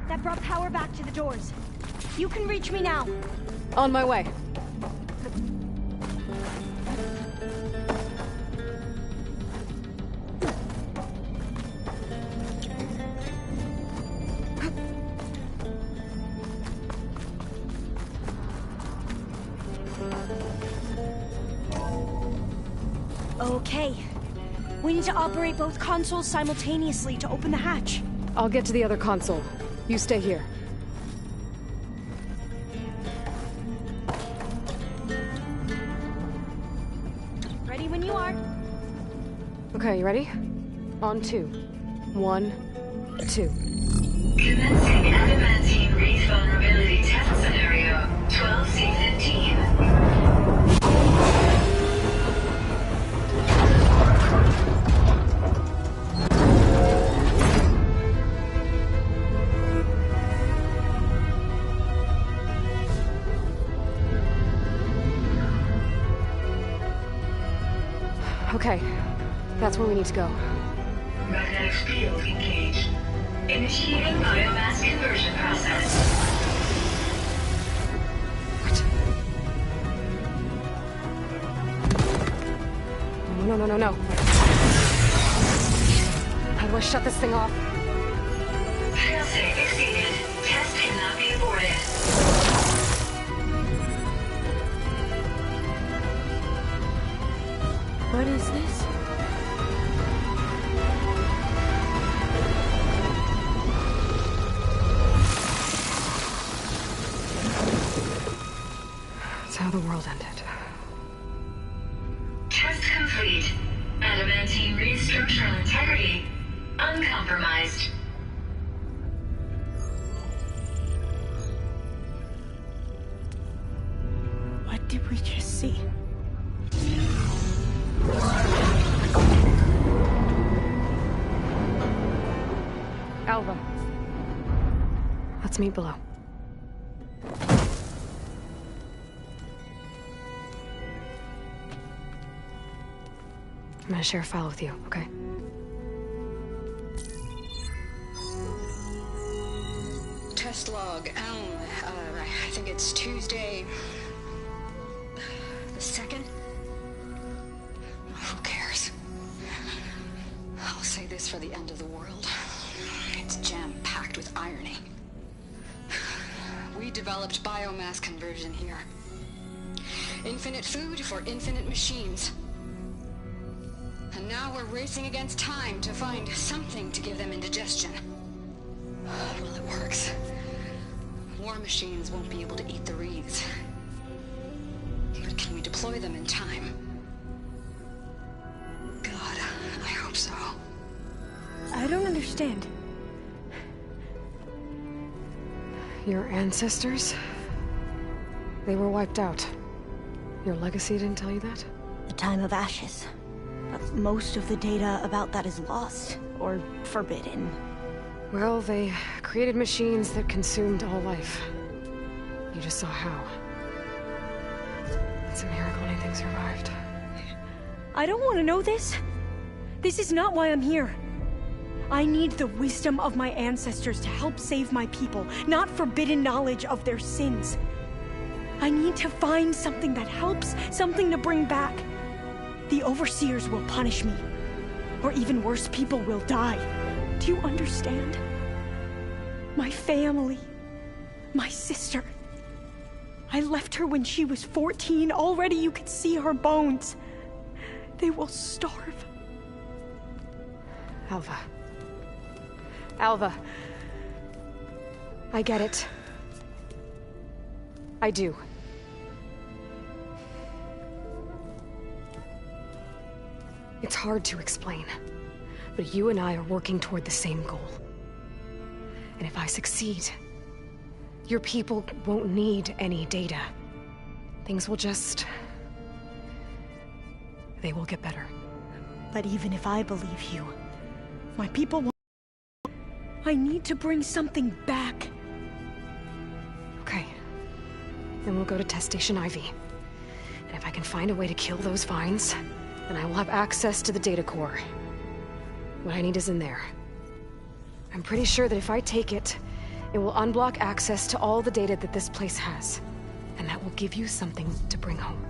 That brought power back to the doors. You can reach me now. On my way. Okay. We need to operate both consoles simultaneously to open the hatch. I'll get to the other console. You stay here. Ready when you are. Okay, you ready? On 2. 1, 2. Commencing adamantine wreath vulnerability test scenario 12C15. Okay, that's where we need to go. Magnetic field engaged. Initiating biomass conversion process. What? No. How do I shut this thing off? Failsafe exceeded. Test cannot be aborted. What is this? That's how the world ended. Test complete. Adamantine read structural integrity uncompromised. What did we just see? Alva. Let's meet below. I'm gonna share a file with you, okay? Test log, I think it's Tuesday the 2nd? Who cares? I'll say this for the end of the world. It's jam-packed with irony. We developed biomass conversion here. Infinite food for infinite machines. And now we're racing against time to find something to give them indigestion. Well, it works. War machines won't be able to eat the reeds. But can we deploy them in time? God, I hope so. I don't understand. Your ancestors? They were wiped out. Your legacy didn't tell you that? The time of ashes. But most of the data about that is lost, or forbidden. Well, they created machines that consumed all life. You just saw how. It's a miracle anything survived. I don't want to know this. This is not why I'm here. I need the wisdom of my ancestors to help save my people, not forbidden knowledge of their sins. I need to find something that helps, something to bring back. The overseers will punish me. Or even worse, people will die. Do you understand? My family. My sister. I left her when she was 14. Already you could see her bones. They will starve. Alva. Alva. I get it. I do. It's hard to explain, but you and I are working toward the same goal. And if I succeed, your people won't need any data. Things will just... they will get better. But even if I believe you, my people won't... I need to bring something back. Okay. Then we'll go to Test Station Ivy. And if I can find a way to kill those vines, then I will have access to the data core. What I need is in there. I'm pretty sure that if I take it, it will unblock access to all the data that this place has. And that will give you something to bring home.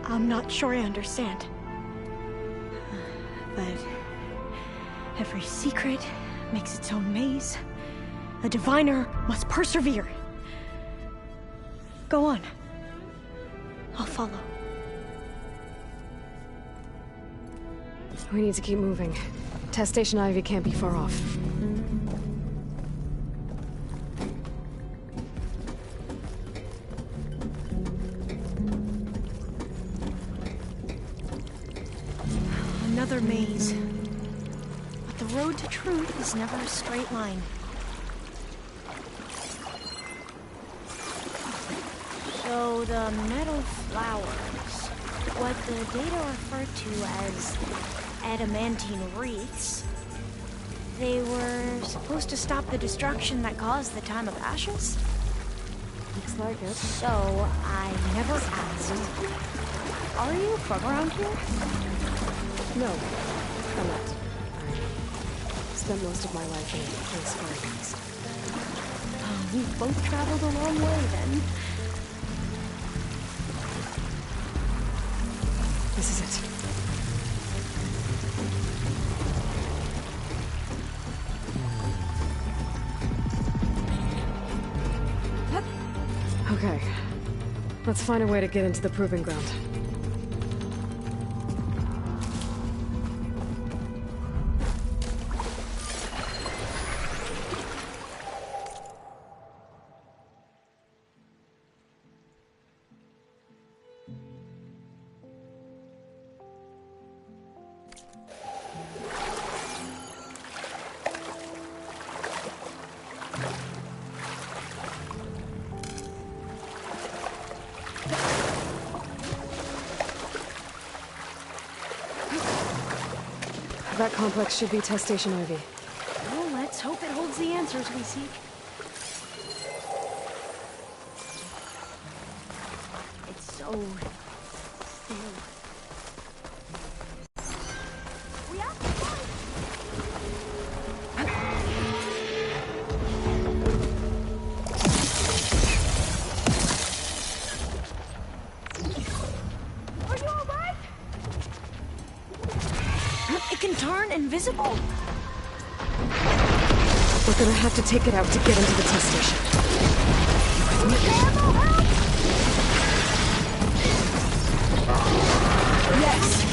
I'm not sure I understand. But every secret makes its own maze. A diviner must persevere. Go on. I'll follow. We need to keep moving. Test Station Ivy can't be far off. Another maze. But the road to truth is never a straight line. So the metal flowers, what the data refer to as adamantine wreaths, they were supposed to stop the destruction that caused the time of ashes? Looks like it. So I never asked. Are you from around here? No, I'm not. I spent most of my life in Coast. We've both traveled a long way then. This is it. Okay. Let's find a way to get into the proving ground. That complex should be test station Ivy. Well, let's hope it holds the answers we seek. It's so still. We have to fight! Are you alright? It can turn invisible. We're gonna have to take it out to get into the test station. Yes.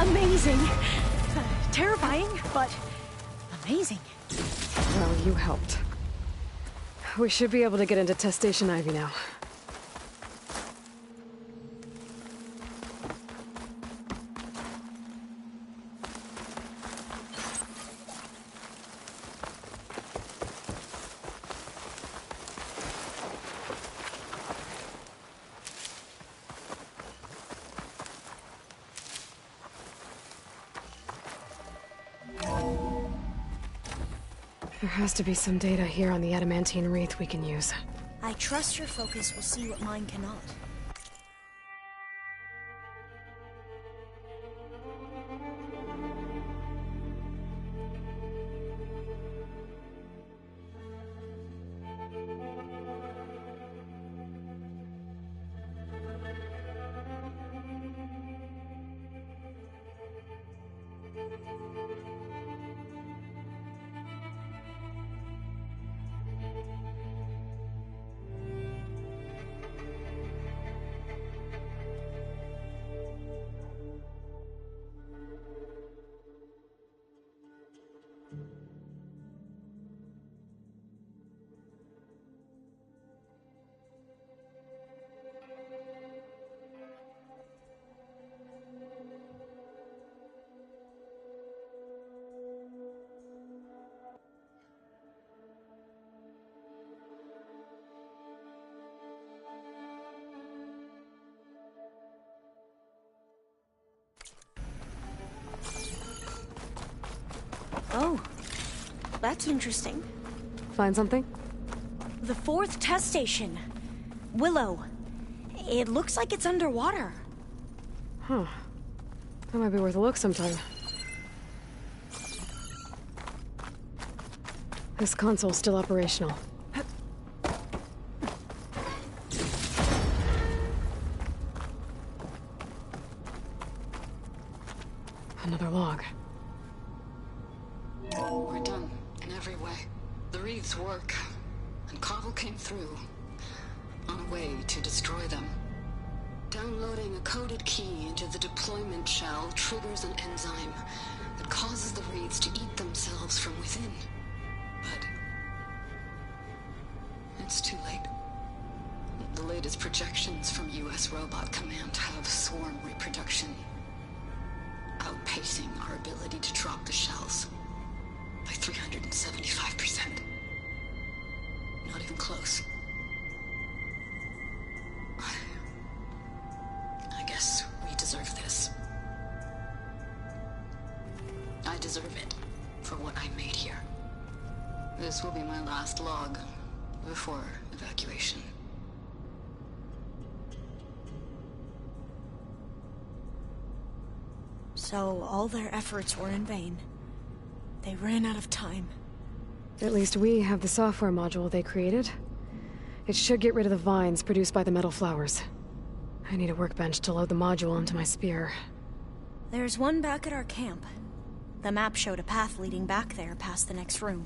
Amazing. Terrifying, but amazing. Well, you helped. We should be able to get into test station Ivy now. There has to be some data here on the adamantine wreath we can use. I trust your focus will see what mine cannot. Oh, that's interesting. Find something? The 4th test station. Willow. It looks like it's underwater. Huh. That might be worth a look sometime. This console's still operational. Another log. We're done, in every way. The wreaths work, and Cobble came through, on a way to destroy them. Downloading a coded key into the deployment shell triggers an enzyme that causes the wreaths to eat themselves from within. But it's too late. The latest projections from U.S. Robot Command have swarm reproduction, outpacing our ability to drop the shells by 375%. Not even close. I guess we deserve this. I deserve it for what I made here. This will be my last log before evacuation. So all their efforts were in vain. They ran out of time. At least we have the software module they created. It should get rid of the vines produced by the metal flowers. I need a workbench to load the module onto my spear. There's one back at our camp. The map showed a path leading back there past the next room.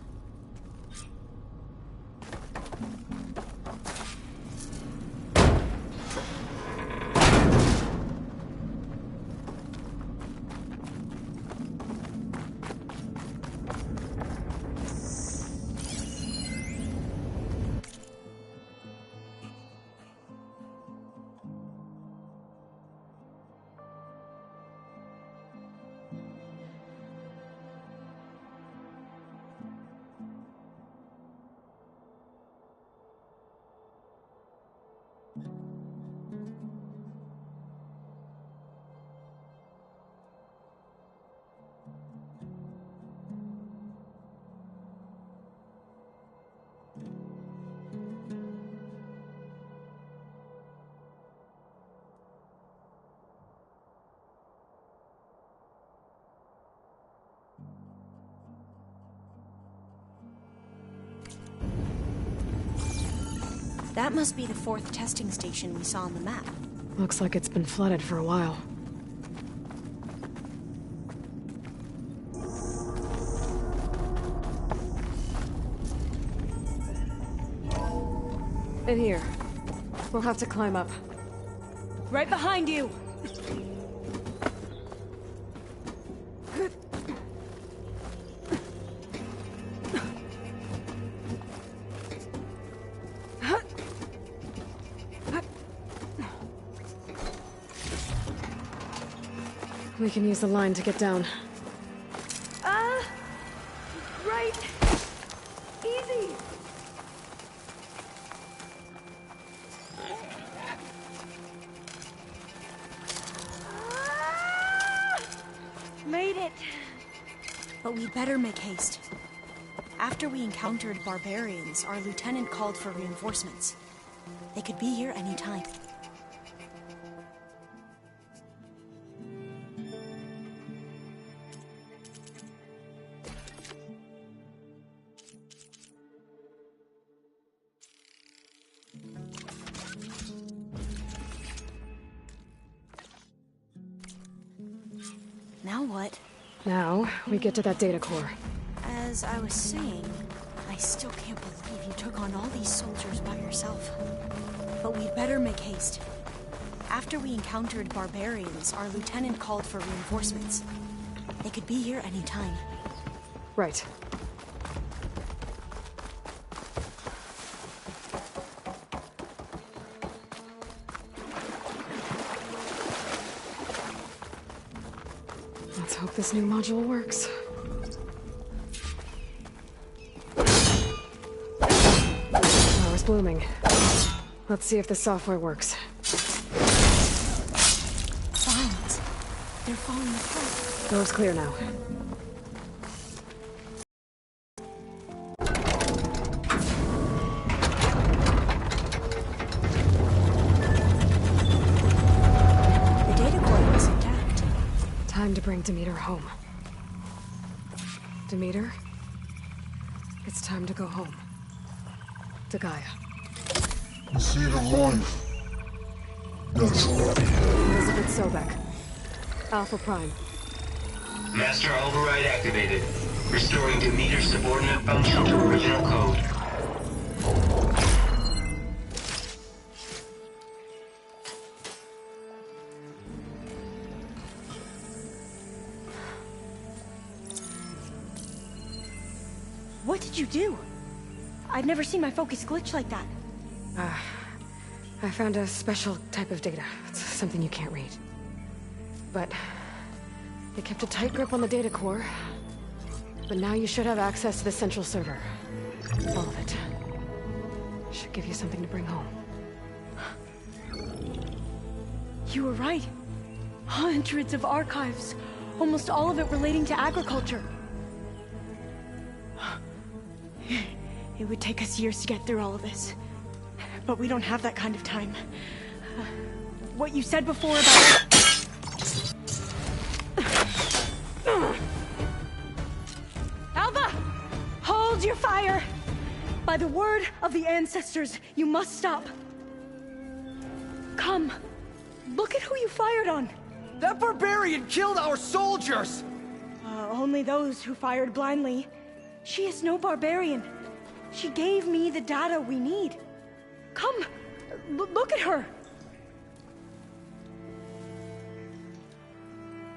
That must be the 4th testing station we saw on the map. Looks like it's been flooded for a while. In here. We'll have to climb up. Right behind you! We can use the line to get down. Right! Easy! Made it! But we'd better make haste. After we encountered barbarians, our lieutenant called for reinforcements. They could be here any time. Now what? Now, we get to that data core. As I was saying, I still can't believe you took on all these soldiers by yourself. But we'd better make haste. After we encountered barbarians, our lieutenant called for reinforcements. They could be here any time. Right. Let's hope this new module works. Power's blooming. Let's see if the software works. Vines. They're falling apart. Door's clear now. The data core was intact. Time to bring Demeter home. Demeter? It's time to go home. To Gaia. You see the life. That's right. Elizabeth Sobek. Alpha Prime. Master override activated. Restoring Demeter's subordinate function to original code. What did you do? I've never seen my focus glitch like that. I found a special type of data. It's something you can't read. But they kept a tight grip on the data core. But now you should have access to the central server. All of it. Should give you something to bring home. You were right. Hundreds of archives. Almost all of it relating to agriculture. It would take us years to get through all of this. But we don't have that kind of time. What you said before about... Alva! Hold your fire! By the word of the ancestors, you must stop. Come. Look at who you fired on. That barbarian killed our soldiers! Only those who fired blindly. She is no barbarian. She gave me the data we need. Come, look at her.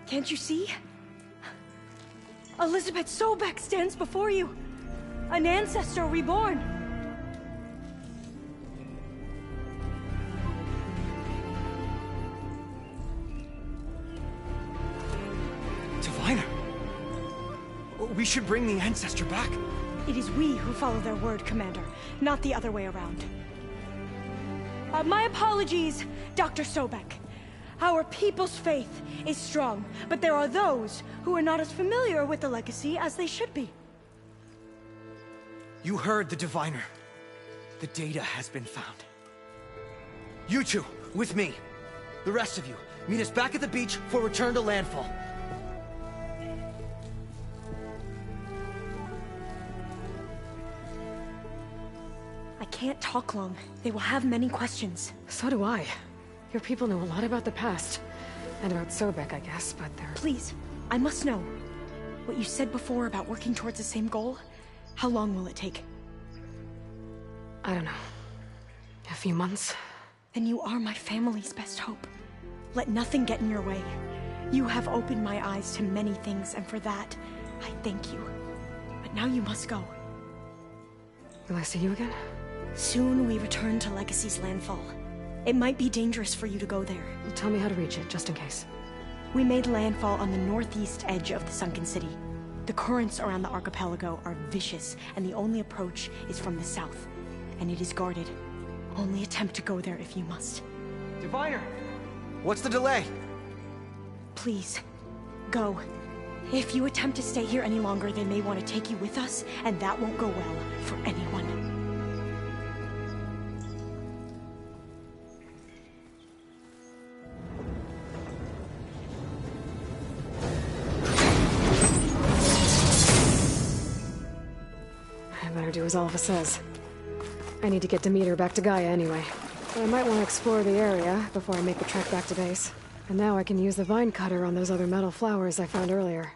Can't you see? Elizabeth Sobek stands before you. An ancestor reborn. Diviner! We should bring the ancestor back. It is we who follow their word, Commander, not the other way around. My apologies, Dr. Sobek. Our people's faith is strong, but there are those who are not as familiar with the legacy as they should be. You heard the diviner. The data has been found. You two, with me. The rest of you, meet us back at the beach for return to landfall. I can't talk long. They will have many questions. So do I. Your people know a lot about the past. And about Sobek, I guess, but they're... Please, I must know. What you said before about working towards the same goal, how long will it take? I don't know. A few months? Then you are my family's best hope. Let nothing get in your way. You have opened my eyes to many things, and for that, I thank you. But now you must go. Will I see you again? Soon we return to Legacy's landfall. It might be dangerous for you to go there. Tell me how to reach it, just in case. We made landfall on the northeast edge of the sunken city. The currents around the archipelago are vicious, and the only approach is from the south. And it is guarded. Only attempt to go there if you must. Diviner! What's the delay? Please, go. If you attempt to stay here any longer, they may want to take you with us, and that won't go well for anyone. I better do as Alpha says. I need to get Demeter back to Gaia anyway. But I might want to explore the area before I make the trek back to base. And now I can use the vine cutter on those other metal flowers I found earlier.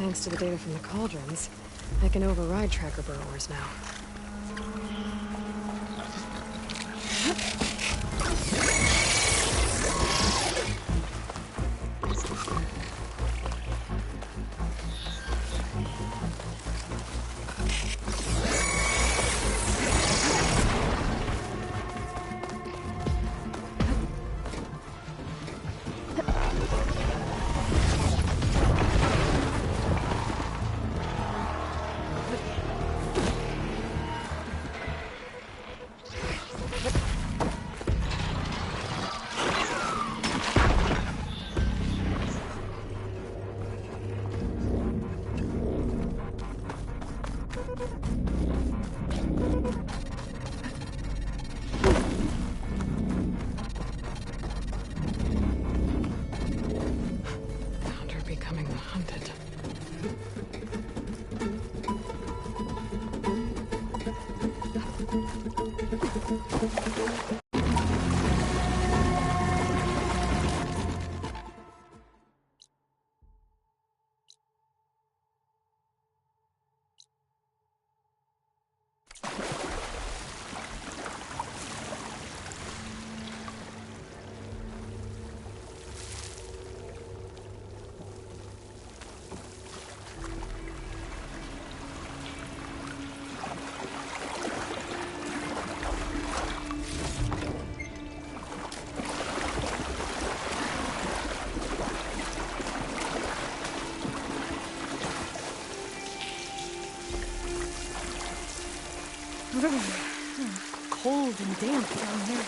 Thanks to the data from the cauldrons, I can override tracker burrowers now. Found her becoming the hunted. Cold and damp down here.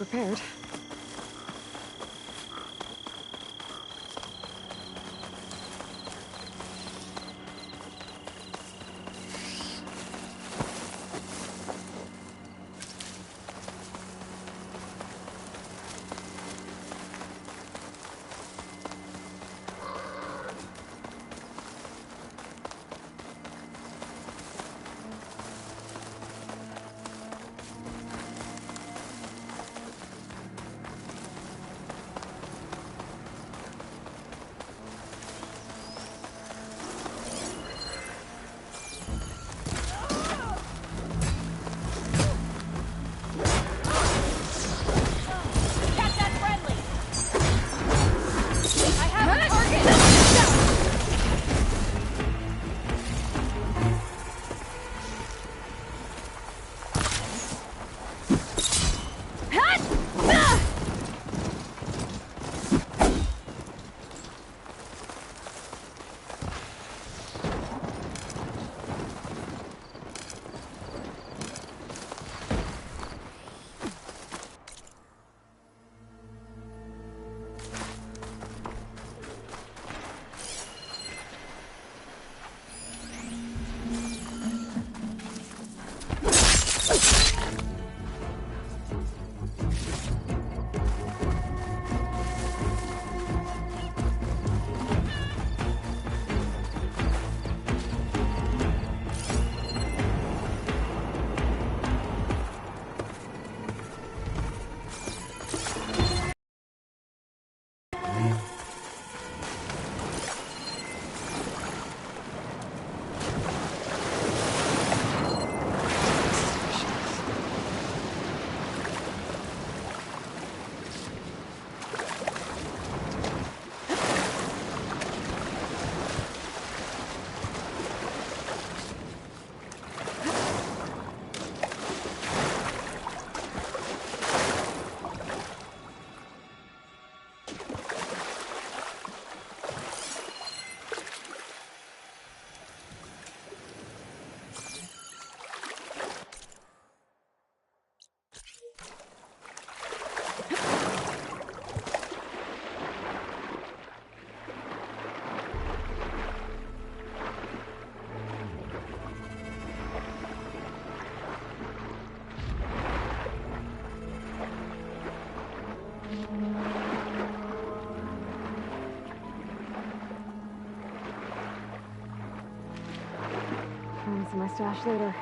over-prepared. My stash later.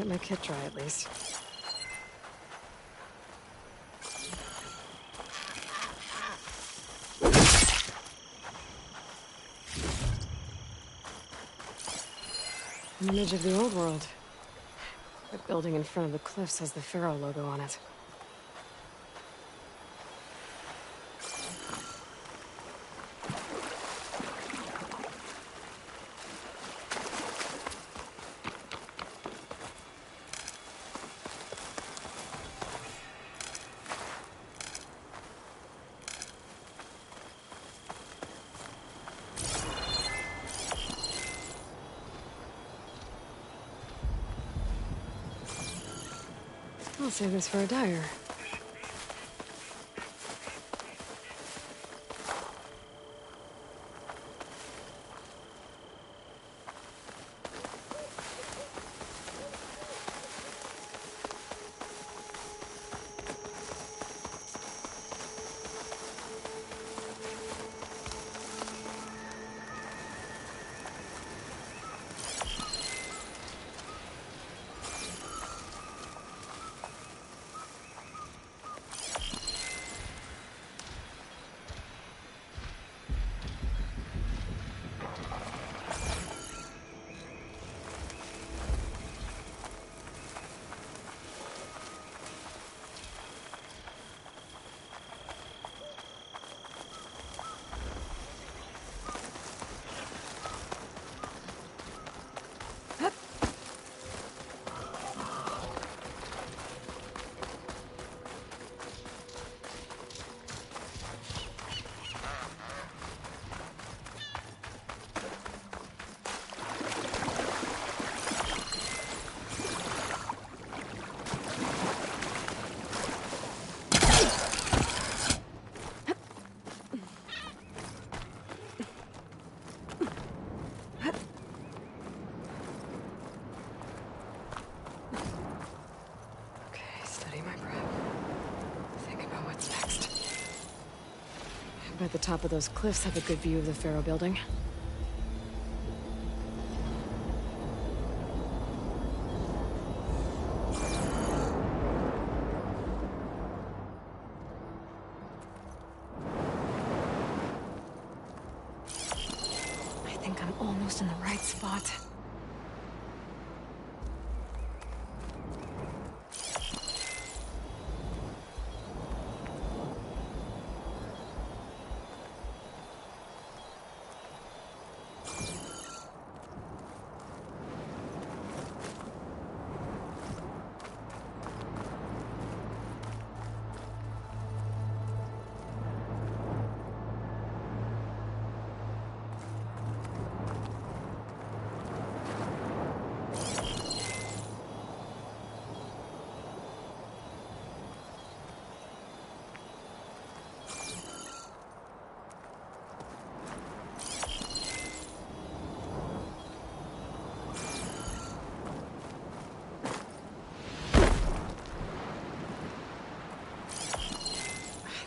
Get my kit dry, at least. An image of the old world. The building in front of the cliffs has the Pharaoh logo on it. I'll save this for a dyer. At the top of those cliffs have a good view of the Pharaoh building. I think I'm almost in the right spot.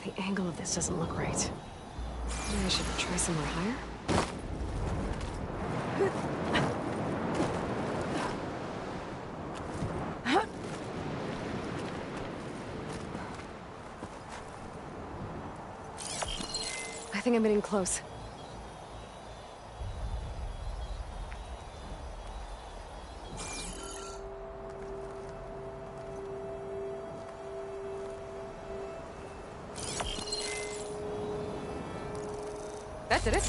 The angle of this doesn't look right. Maybe I should try somewhere higher? I think I'm getting close. That did it.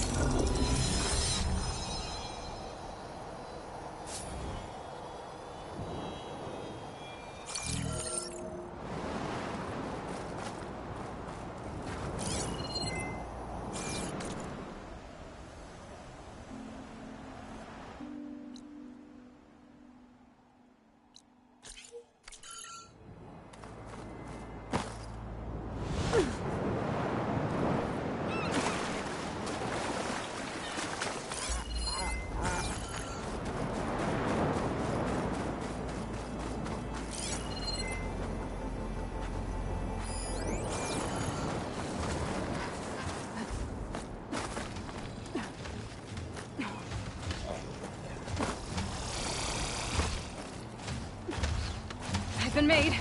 man-made.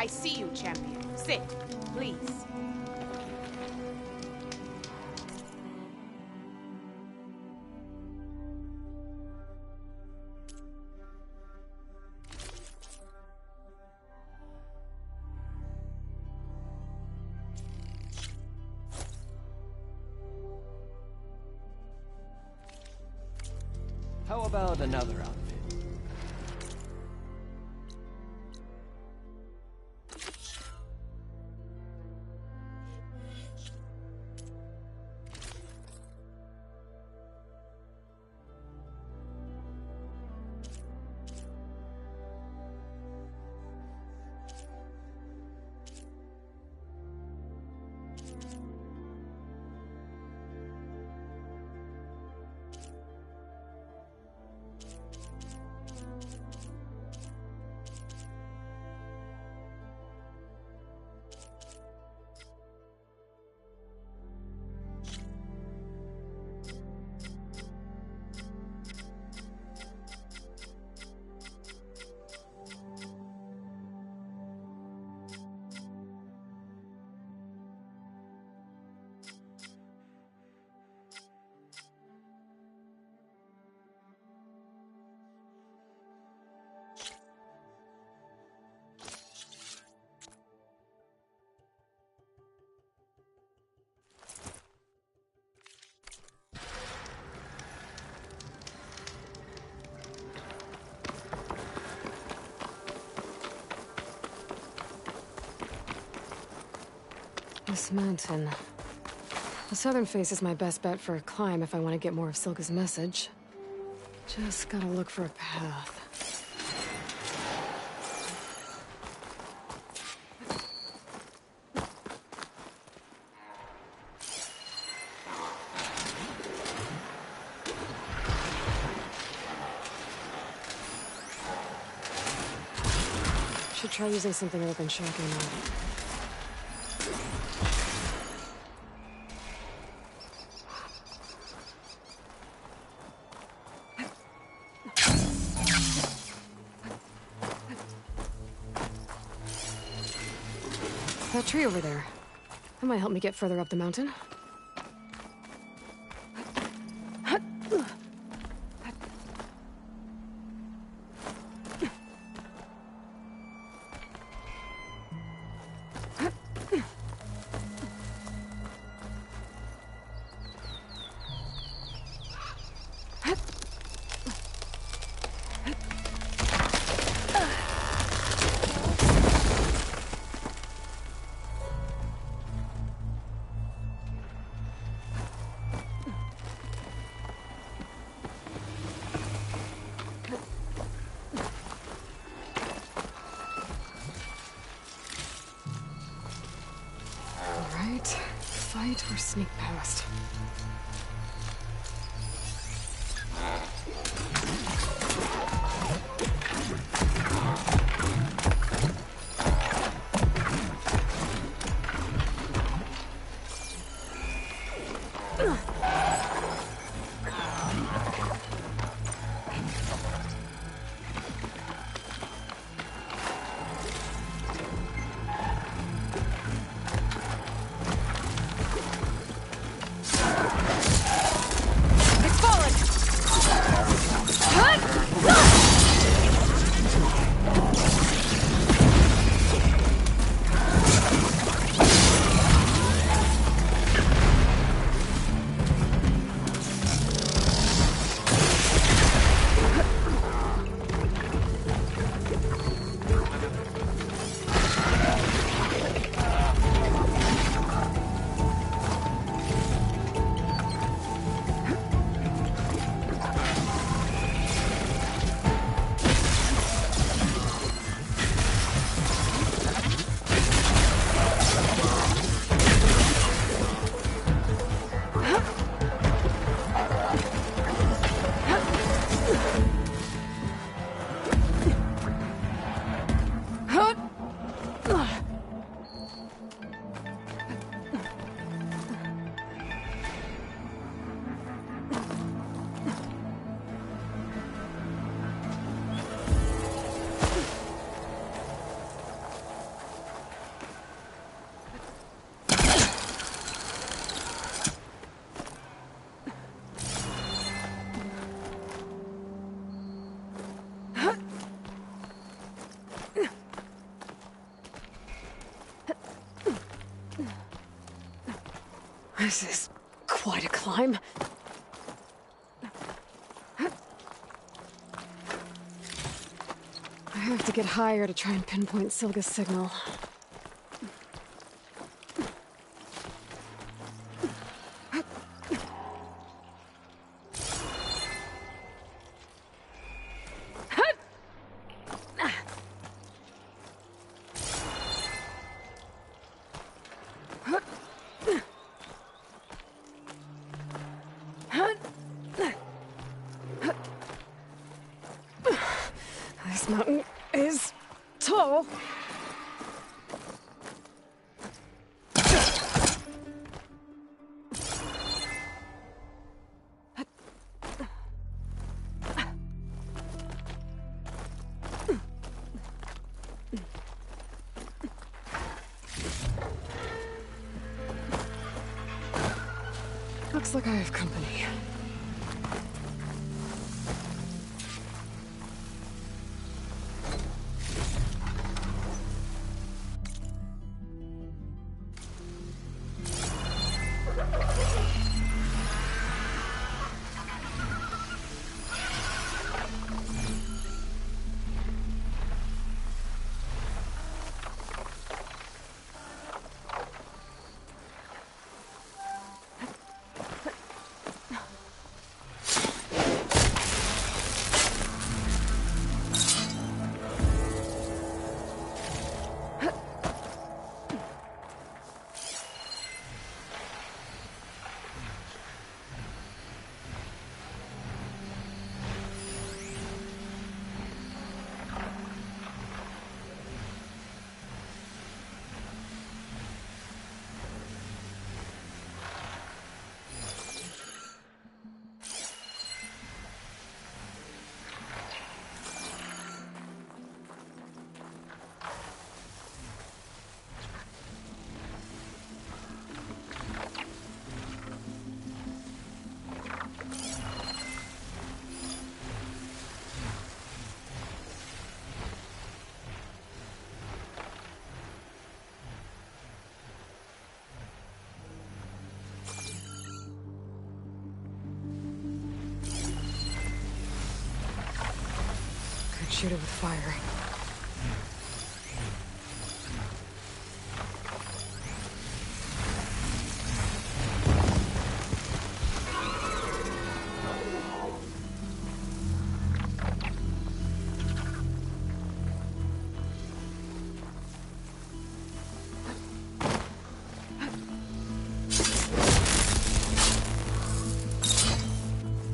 I see you, champion. Sit, please. How about another outfit? This mountain. The southern face is my best bet for a climb if I want to get more of Silka's message. Just gotta look for a path. Should try using something other than shocking now. That tree over there. That might help me get further up the mountain. Fight or sneak past? This is quite a climb. I have to get higher to try and pinpoint Silga's signal. This mountain is tall. Looks like I have company. Shoot it with fire.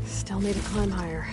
Still need to climb higher.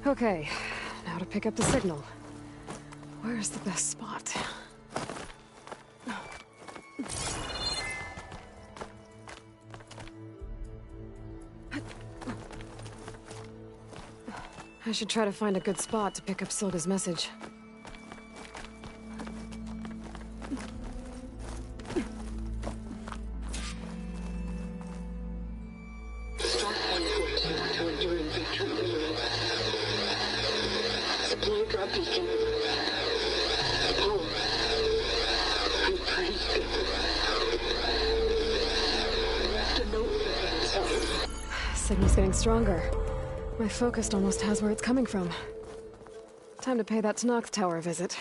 Okay, now to pick up the signal. Where's the best spot? I should try to find a good spot to pick up Silga's message. Signal's getting stronger. My focus almost has where it's coming from. Time to pay that Tanox Tower a visit.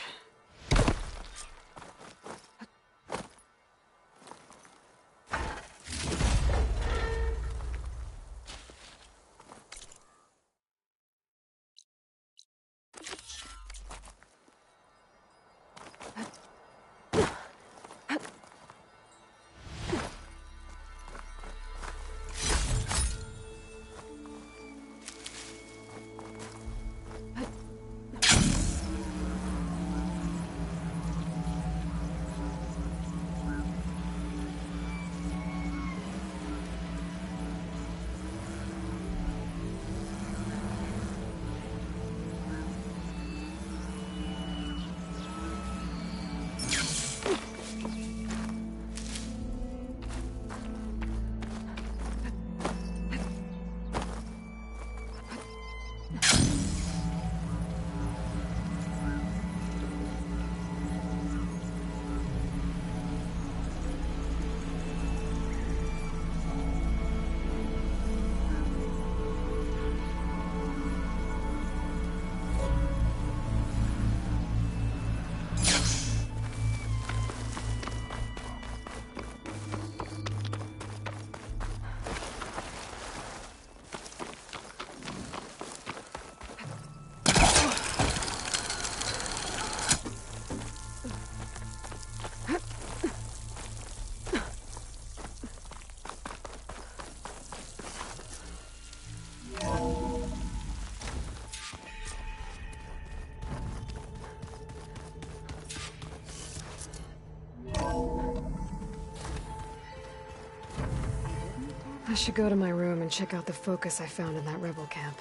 I should go to my room and check out the focus I found in that rebel camp.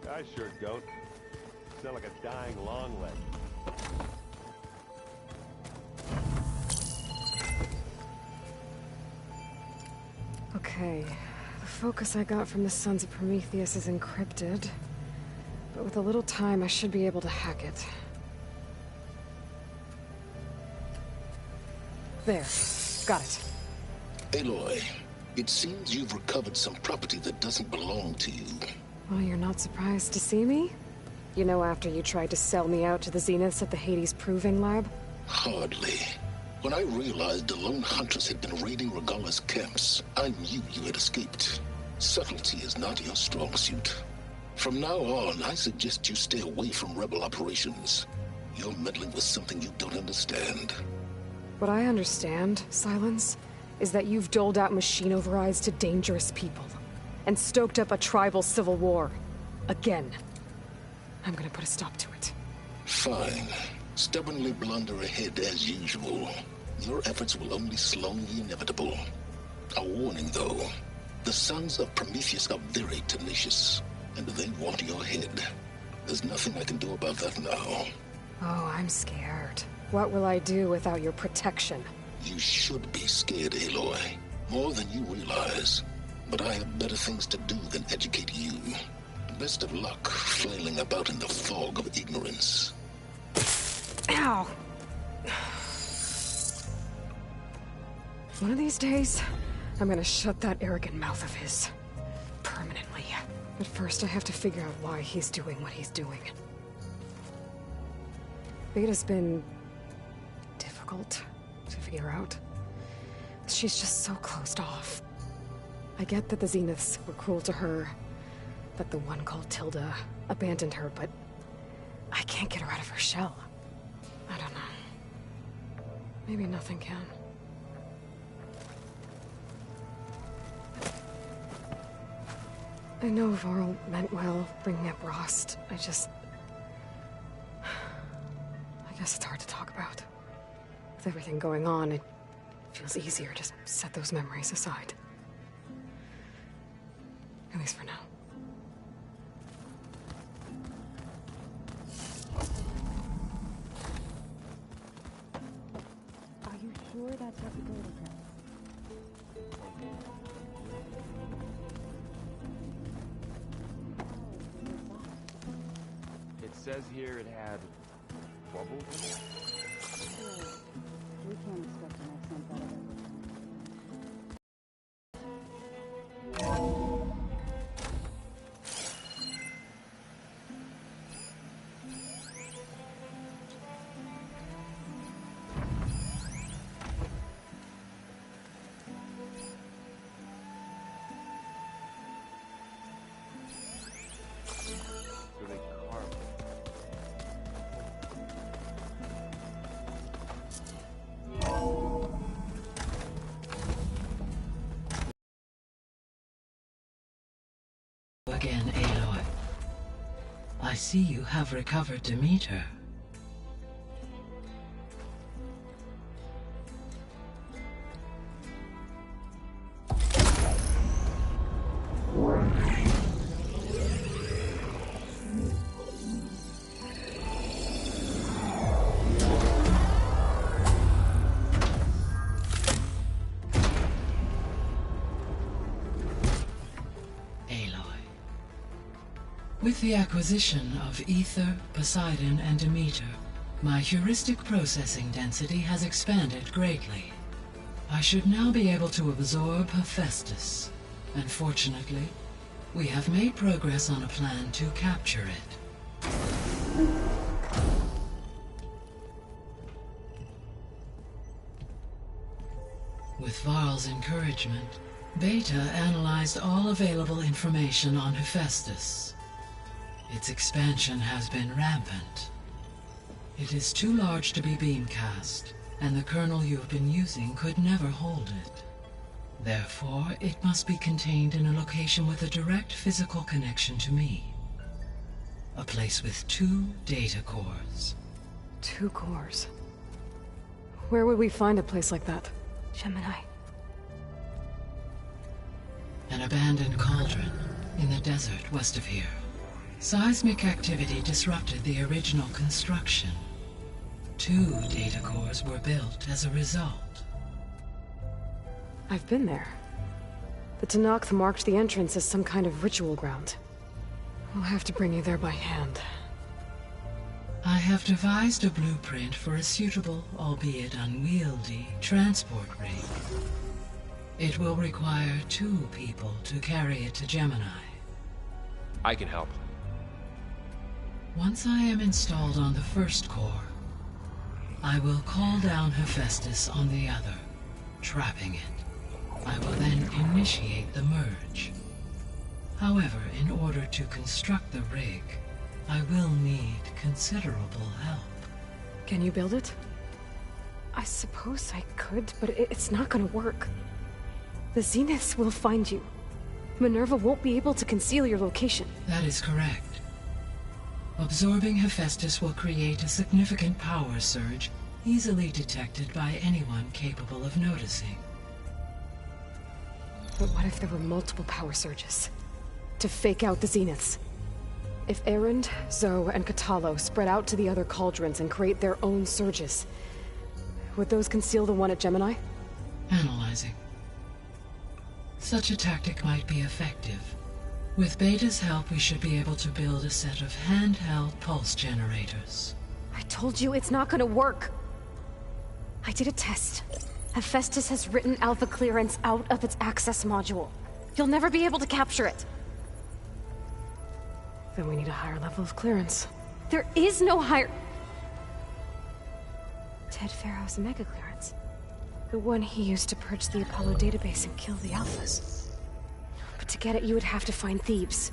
I sure don't. Sound like a dying long leg. Okay, the focus I got from the Sons of Prometheus is encrypted, but with a little time I should be able to hack it. There. Got it. Aloy, it seems you've recovered some property that doesn't belong to you. Well, you're not surprised to see me? You know, after you tried to sell me out to the Zeniths at the Hades Proving Lab? Hardly. When I realized the lone hunters had been raiding Regala's camps, I knew you had escaped. Subtlety is not your strong suit. From now on, I suggest you stay away from rebel operations. You're meddling with something you don't understand. What I understand, Silence, is that you've doled out machine overrides to dangerous people, and stoked up a tribal civil war. Again. I'm gonna put a stop to it. Fine. Stubbornly blunder ahead as usual. Your efforts will only slow the inevitable. A warning, though. The Sons of Prometheus are very tenacious, and they want your head. There's nothing I can do about that now. Oh, I'm scared. What will I do without your protection? You should be scared, Aloy. More than you realize. But I have better things to do than educate you. Best of luck flailing about in the fog of ignorance. Ow! One of these days, I'm gonna shut that arrogant mouth of his. Permanently. But first I have to figure out why he's doing what he's doing. Beta's been difficult to figure out. She's just so closed off. I get that the Zeniths were cruel to her, that the one called Tilda abandoned her, but I can't get her out of her shell. I don't know. Maybe nothing can. I know Varl meant well, bringing up Rost. I guess it's hard to talk about. With everything going on, it feels easier to set those memories aside. At least for now. Are you sure that's what the data says? It says here it had bubbles in it? We can't expect to make sense out of it. again, Aloy. I see you have recovered Demeter. With the acquisition of Ether, Poseidon, and Demeter, my heuristic processing density has expanded greatly. I should now be able to absorb Hephaestus, and fortunately, we have made progress on a plan to capture it. With Varl's encouragement, Beta analyzed all available information on Hephaestus. Its expansion has been rampant. It is too large to be beamcast, and the kernel you have been using could never hold it. Therefore, it must be contained in a location with a direct physical connection to me. A place with 2 data cores. 2 cores? Where would we find a place like that? Gemini. An abandoned cauldron in the desert west of here. Seismic activity disrupted the original construction. 2 data cores were built as a result. I've been there. The Tanakh marked the entrance as some kind of ritual ground. We'll have to bring you there by hand. I have devised a blueprint for a suitable, albeit unwieldy, transport rig. It will require 2 people to carry it to Gemini. I can help. Once I am installed on the first core, I will call down Hephaestus on the other, trapping it. I will then initiate the merge. However, in order to construct the rig, I will need considerable help. Can you build it? I suppose I could, but it's not gonna work. The Zeniths will find you. Minerva won't be able to conceal your location. That is correct. Absorbing Hephaestus will create a significant power surge, easily detected by anyone capable of noticing. But what if there were multiple power surges? To fake out the Zeniths? If Erend, Zoe, and Katalo spread out to the other cauldrons and create their own surges, would those conceal the one at Gemini? Analyzing. Such a tactic might be effective. With Beta's help, we should be able to build a set of handheld pulse generators. I told you it's not gonna work. I did a test. Hephaestus has written Alpha clearance out of its access module. You'll never be able to capture it. Then we need a higher level of clearance. There is no higher... Ted Pharaoh's mega clearance. The one he used to purge the Apollo database and kill the Alphas. But to get it, you would have to find Thebes.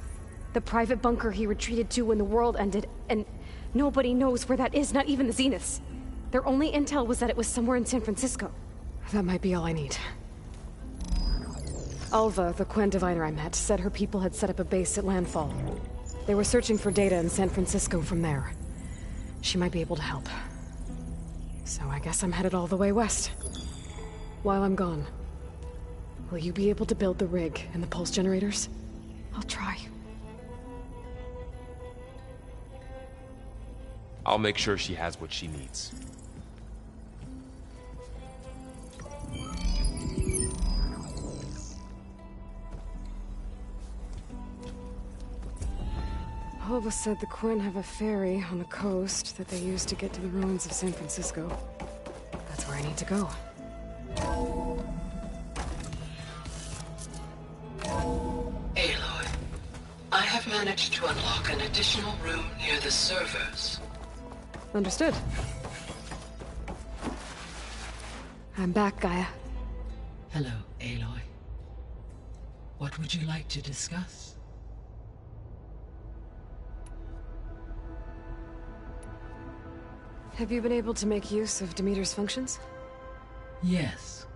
The private bunker he retreated to when the world ended, and nobody knows where that is, not even the Zeniths. Their only intel was that it was somewhere in San Francisco. That might be all I need. Alva, the Quen diviner I met, said her people had set up a base at Landfall. They were searching for data in San Francisco from there. She might be able to help. So I guess I'm headed all the way west. While I'm gone, will you be able to build the rig and the pulse generators? I'll try. I'll make sure she has what she needs. Alva said the Quen have a ferry on the coast that they use to get to the ruins of San Francisco. That's where I need to go. Aloy, I have managed to unlock an additional room near the servers. Understood. I'm back, Gaia. Hello, Aloy. What would you like to discuss? Have you been able to make use of Demeter's functions? Yes.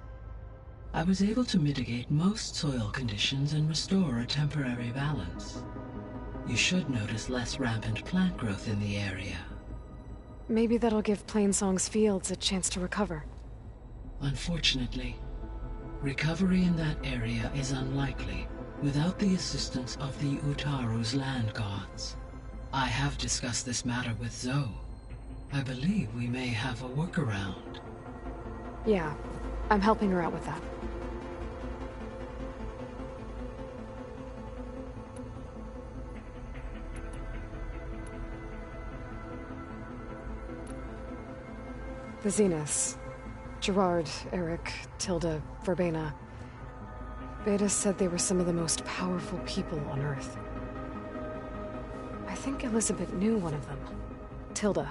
I was able to mitigate most soil conditions and restore a temporary balance. You should notice less rampant plant growth in the area. Maybe that'll give Plainsong's fields a chance to recover. Unfortunately, recovery in that area is unlikely without the assistance of the Utaru's land gods. I have discussed this matter with Zoe. I believe we may have a workaround. Yeah, I'm helping her out with that. The Zeniths. Gerard, Eric, Tilda, Verbena. Beta said they were some of the most powerful people on Earth. I think Elizabeth knew one of them. Tilda.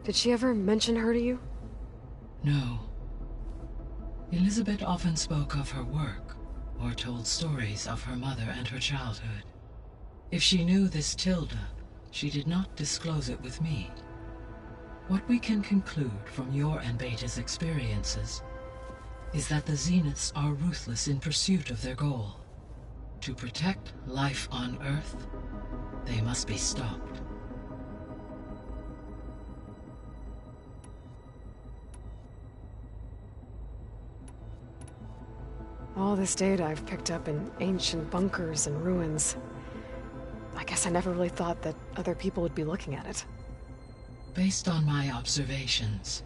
Did she ever mention her to you? No. Elizabeth often spoke of her work, or told stories of her mother and her childhood. If she knew this Tilda, she did not disclose it with me. What we can conclude from your and Beta's experiences is that the Zeniths are ruthless in pursuit of their goal. To protect life on Earth, they must be stopped. All this data I've picked up in ancient bunkers and ruins. I guess I never really thought that other people would be looking at it. Based on my observations,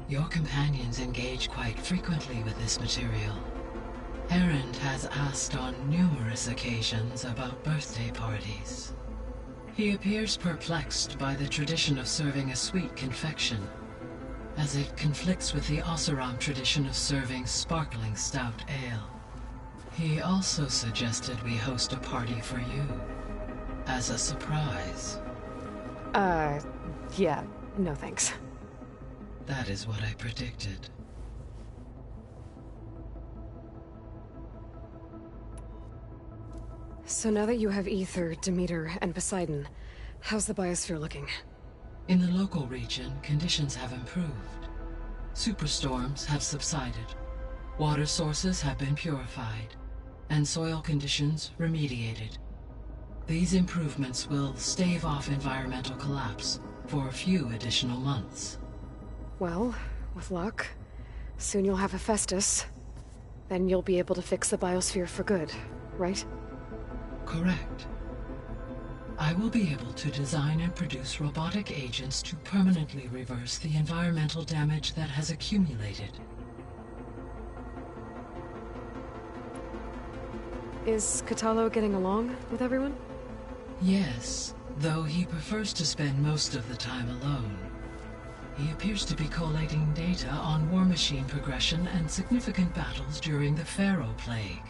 your companions engage quite frequently with this material. Erend has asked on numerous occasions about birthday parties. He appears perplexed by the tradition of serving a sweet confection, as it conflicts with the Oseram tradition of serving sparkling stout ale. He also suggested we host a party for you, as a surprise. Yeah, no thanks. That is what I predicted. So now that you have Ether, Demeter, and Poseidon, how's the biosphere looking? In the local region, conditions have improved. Superstorms have subsided, water sources have been purified, and soil conditions remediated. These improvements will stave off environmental collapse for a few additional months. Well, with luck, soon you'll have Hephaestus. Then you'll be able to fix the biosphere for good, right? Correct. I will be able to design and produce robotic agents to permanently reverse the environmental damage that has accumulated. Is Katalo getting along with everyone? Yes, though he prefers to spend most of the time alone. He appears to be collating data on war machine progression and significant battles during the Pharaoh Plague,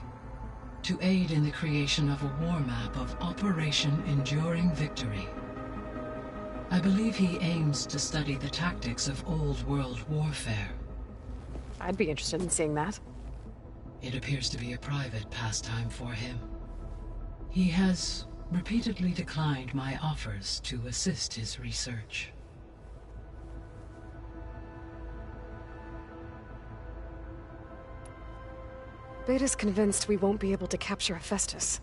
to aid in the creation of a war map of Operation Enduring Victory. I believe he aims to study the tactics of old world warfare. I'd be interested in seeing that. It appears to be a private pastime for him. He has repeatedly declined my offers to assist his research. Beta's convinced we won't be able to capture Hephaestus.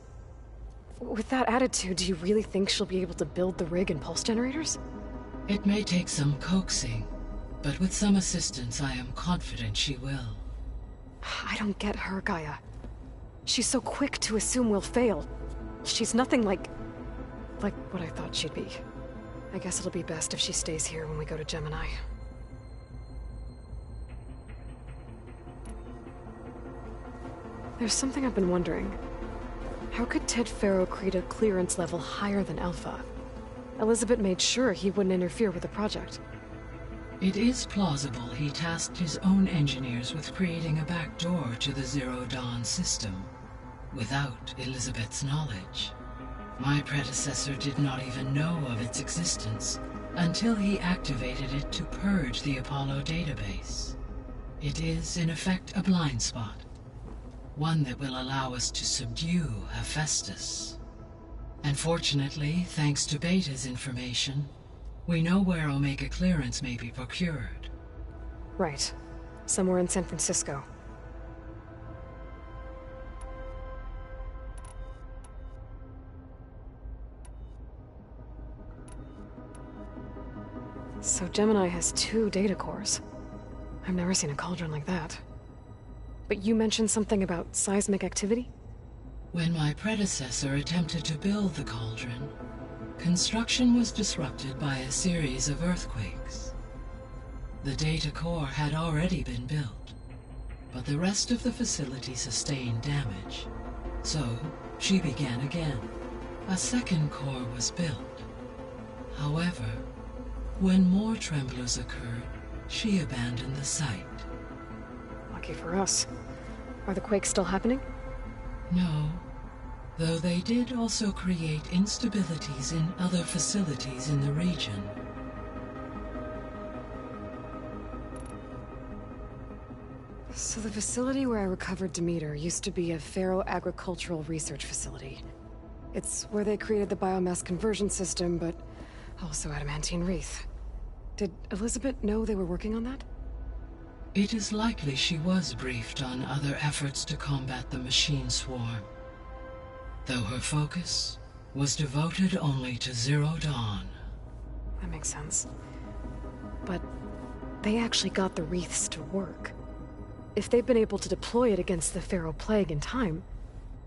With that attitude, do you really think she'll be able to build the rig and pulse generators? It may take some coaxing, but with some assistance I am confident she will. I don't get her, Gaia. She's so quick to assume we'll fail. She's nothing like what I thought she'd be. I guess it'll be best if she stays here when we go to Gemini. There's something I've been wondering. How could Ted Faro create a clearance level higher than Alpha? Elizabeth made sure he wouldn't interfere with the project. It is plausible he tasked his own engineers with creating a back door to the Zero Dawn system, without Elizabeth's knowledge. My predecessor did not even know of its existence until he activated it to purge the Apollo database. It is, in effect, a blind spot. One that will allow us to subdue Hephaestus. And fortunately, thanks to Beta's information, we know where Omega clearance may be procured. Right. Somewhere in San Francisco. So Gemini has 2 data cores. I've never seen a cauldron like that. But you mentioned something about seismic activity? When my predecessor attempted to build the cauldron, construction was disrupted by a series of earthquakes. The data core had already been built, but the rest of the facility sustained damage. So, she began again. A second core was built. However, when more tremblers occurred, she abandoned the site. Lucky for us. Are the quakes still happening? No, though they did also create instabilities in other facilities in the region. So the facility where I recovered Demeter used to be a Pharaoh agricultural research facility. It's where they created the biomass conversion system, but also adamantine wreath. Did Elizabeth know they were working on that? It is likely she was briefed on other efforts to combat the machine swarm, though her focus was devoted only to Zero Dawn. That makes sense. But they actually got the wreaths to work. If they've been able to deploy it against the Pharaoh Plague in time...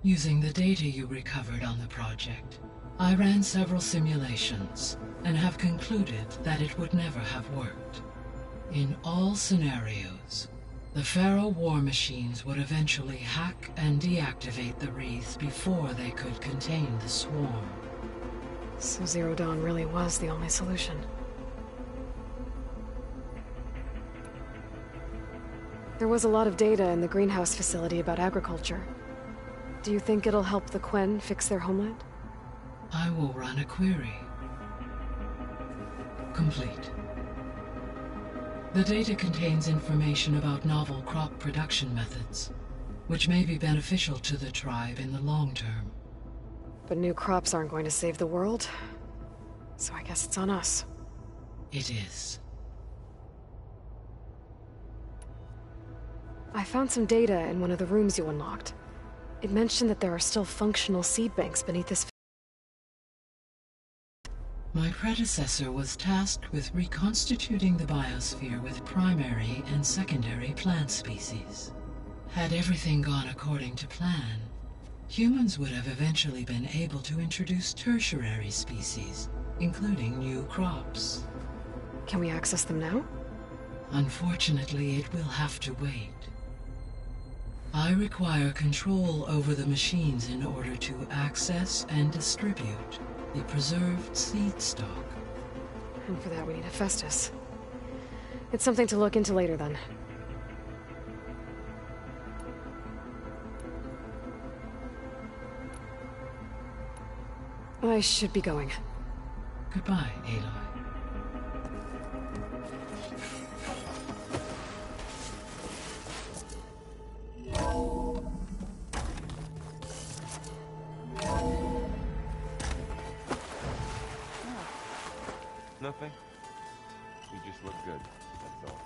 Using the data you recovered on the project, I ran several simulations and have concluded that it would never have worked. In all scenarios, the Pharaoh war machines would eventually hack and deactivate the wreaths before they could contain the swarm. So Zero Dawn really was the only solution. There was a lot of data in the greenhouse facility about agriculture. Do you think it'll help the Quen fix their homeland? I will run a query. Complete. The data contains information about novel crop production methods, which may be beneficial to the tribe in the long term. But new crops aren't going to save the world, so I guess it's on us. It is. I found some data in one of the rooms you unlocked. It mentioned that there are still functional seed banks beneath this. My predecessor was tasked with reconstituting the biosphere with primary and secondary plant species. Had everything gone according to plan, humans would have eventually been able to introduce tertiary species, including new crops. Can we access them now? Unfortunately, it will have to wait. I require control over the machines in order to access and distribute the preserved seed stock. And for that we need Hephaestus. It's something to look into later then. I should be going. Goodbye, Aloy. Nothing. You just look good, that's all.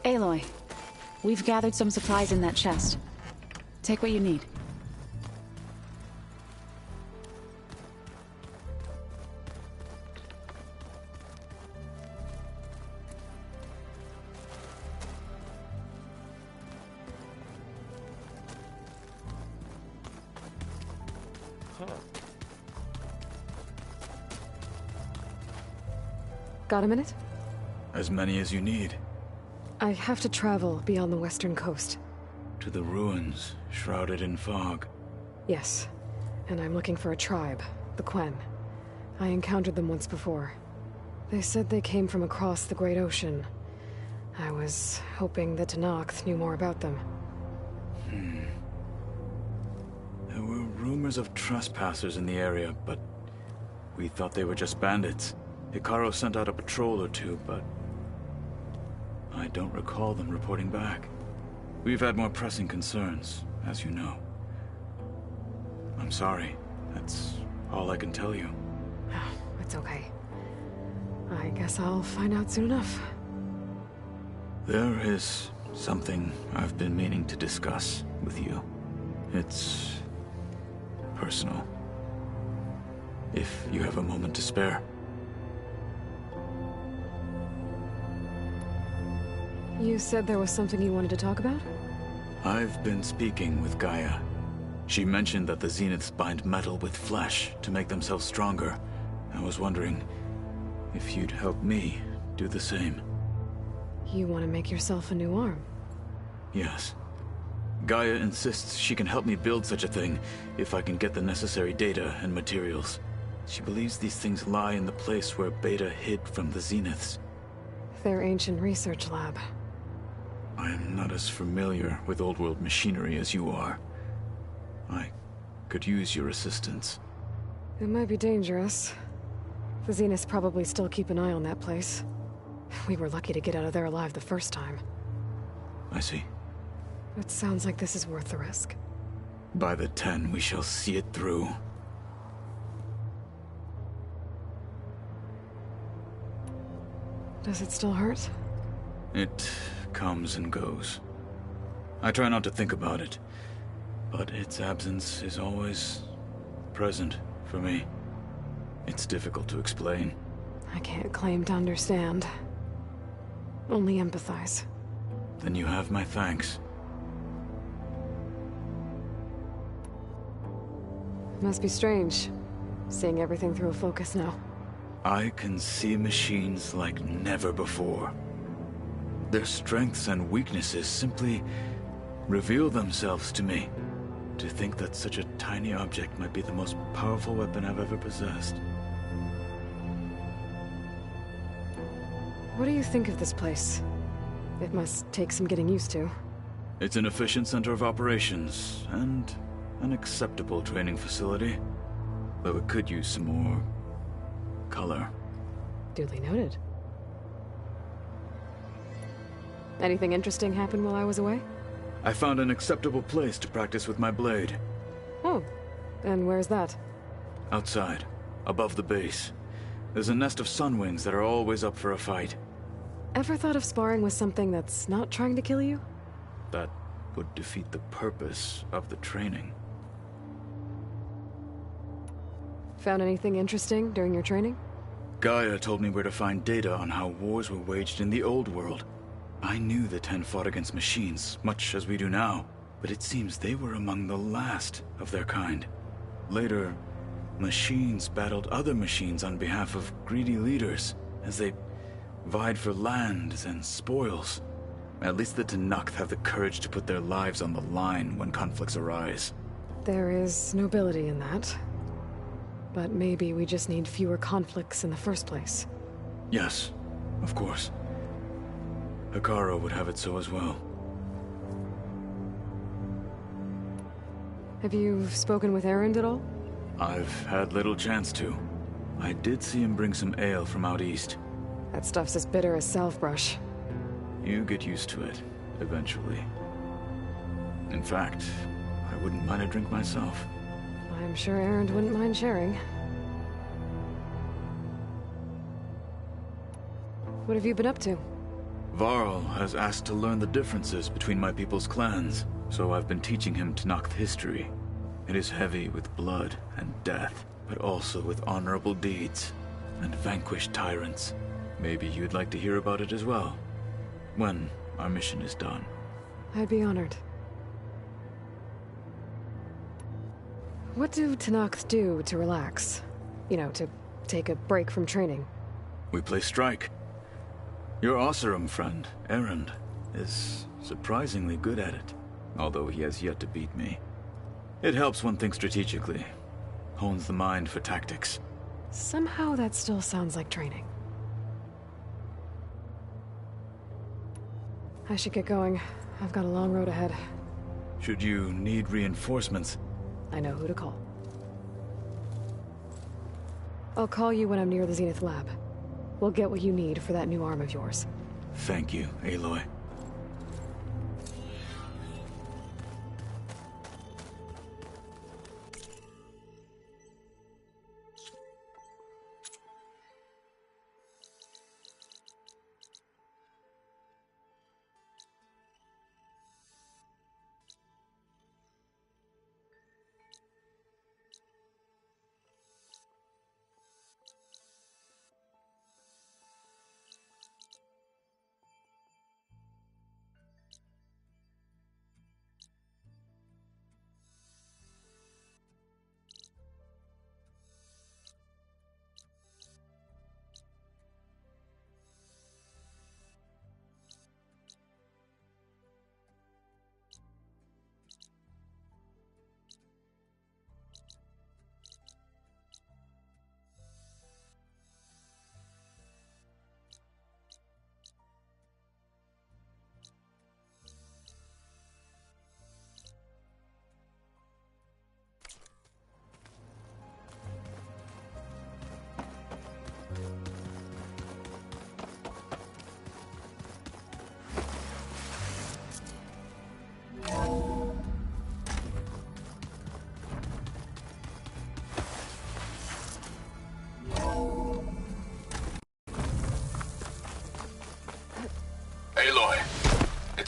Aloy, we've gathered some supplies in that chest. Take what you need. Got a minute? As many as you need. I have to travel beyond the western coast. To the ruins, shrouded in fog. Yes, and I'm looking for a tribe, the Quen. I encountered them once before. They said they came from across the Great Ocean. I was hoping that Tenakth knew more about them. There were rumors of trespassers in the area, but we thought they were just bandits. Hikaru sent out a patrol or two, but I don't recall them reporting back. We've had more pressing concerns, as you know. I'm sorry. That's all I can tell you. It's okay. I guess I'll find out soon enough. There is Something I've been meaning to discuss with you. It's personal. If you have a moment to spare. You said there was something you wanted to talk about? I've been speaking with Gaia. She mentioned that the Zeniths bind metal with flesh to make themselves stronger. I was wondering if you'd help me do the same. You want to make yourself a new arm? Yes. Gaia insists she can help me build such a thing if I can get the necessary data and materials. She believes these things lie in the place where Beta hid from the Zeniths. Their ancient research lab. I am not as familiar with old-world machinery as you are. I could use your assistance. It might be dangerous. The Zeniths probably still keep an eye on that place. We were lucky to get out of there alive the first time. I see. It sounds like this is worth the risk. By the 10, we shall see it through. Does it still hurt? It comes and goes. I try not to think about it, but its absence is always present for me. It's difficult to explain. I can't claim to understand. Only empathize. Then you have my thanks. Must be strange, seeing everything through a focus now. I can see machines like never before. Their strengths and weaknesses simply reveal themselves to me. To think that such a tiny object might be the most powerful weapon I've ever possessed. What do you think of this place? It must take some getting used to. It's an efficient center of operations, and an acceptable training facility. Though it could use some more color. Duly noted. Anything interesting happen while I was away? I found an acceptable place to practice with my blade. Oh, and where's that? Outside, above the base. There's a nest of sunwings that are always up for a fight. Ever thought of sparring with something that's not trying to kill you? That would defeat the purpose of the training. Found anything interesting during your training? Gaia told me where to find data on how wars were waged in the old world. I knew the 10 fought against machines, much as we do now, but it seems they were among the last of their kind. Later, machines battled other machines on behalf of greedy leaders, as they vied for lands and spoils. At least the Tenakth have the courage to put their lives on the line when conflicts arise. There is nobility in that. But maybe we just need fewer conflicts in the first place. Yes, of course. Hekarro would have it so as well. Have you spoken with Erend at all? I've had little chance to. I did see him bring some ale from out east. That stuff's as bitter as salve-brush. You get used to it, eventually. In fact, I wouldn't mind a drink myself. I'm sure Erend wouldn't mind sharing. What have you been up to? Varl has asked to learn the differences between my people's clans, so I've been teaching him Tenakth history. It is heavy with blood and death, but also with honorable deeds and vanquished tyrants. Maybe you'd like to hear about it as well, when our mission is done. I'd be honored. What do Tenakth do to relax? You know, to take a break from training? We play strike. Your Oseram friend, Erend, is surprisingly good at it, although he has yet to beat me. It helps one think strategically, hones the mind for tactics. Somehow that still sounds like training. I should get going. I've got a long road ahead. Should you need reinforcements, I know who to call. I'll call you when I'm near the Zenith lab. We'll get what you need for that new arm of yours. Thank you, Aloy.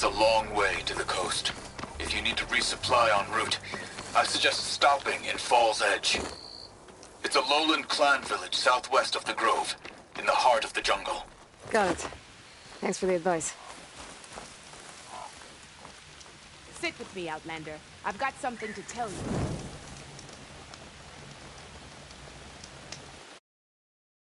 It's a long way to the coast. If you need to resupply en route, I suggest stopping in Fall's Edge. It's a lowland clan village southwest of the Grove, in the heart of the jungle. Got it. Thanks for the advice. Sit with me, Outlander. I've got something to tell you.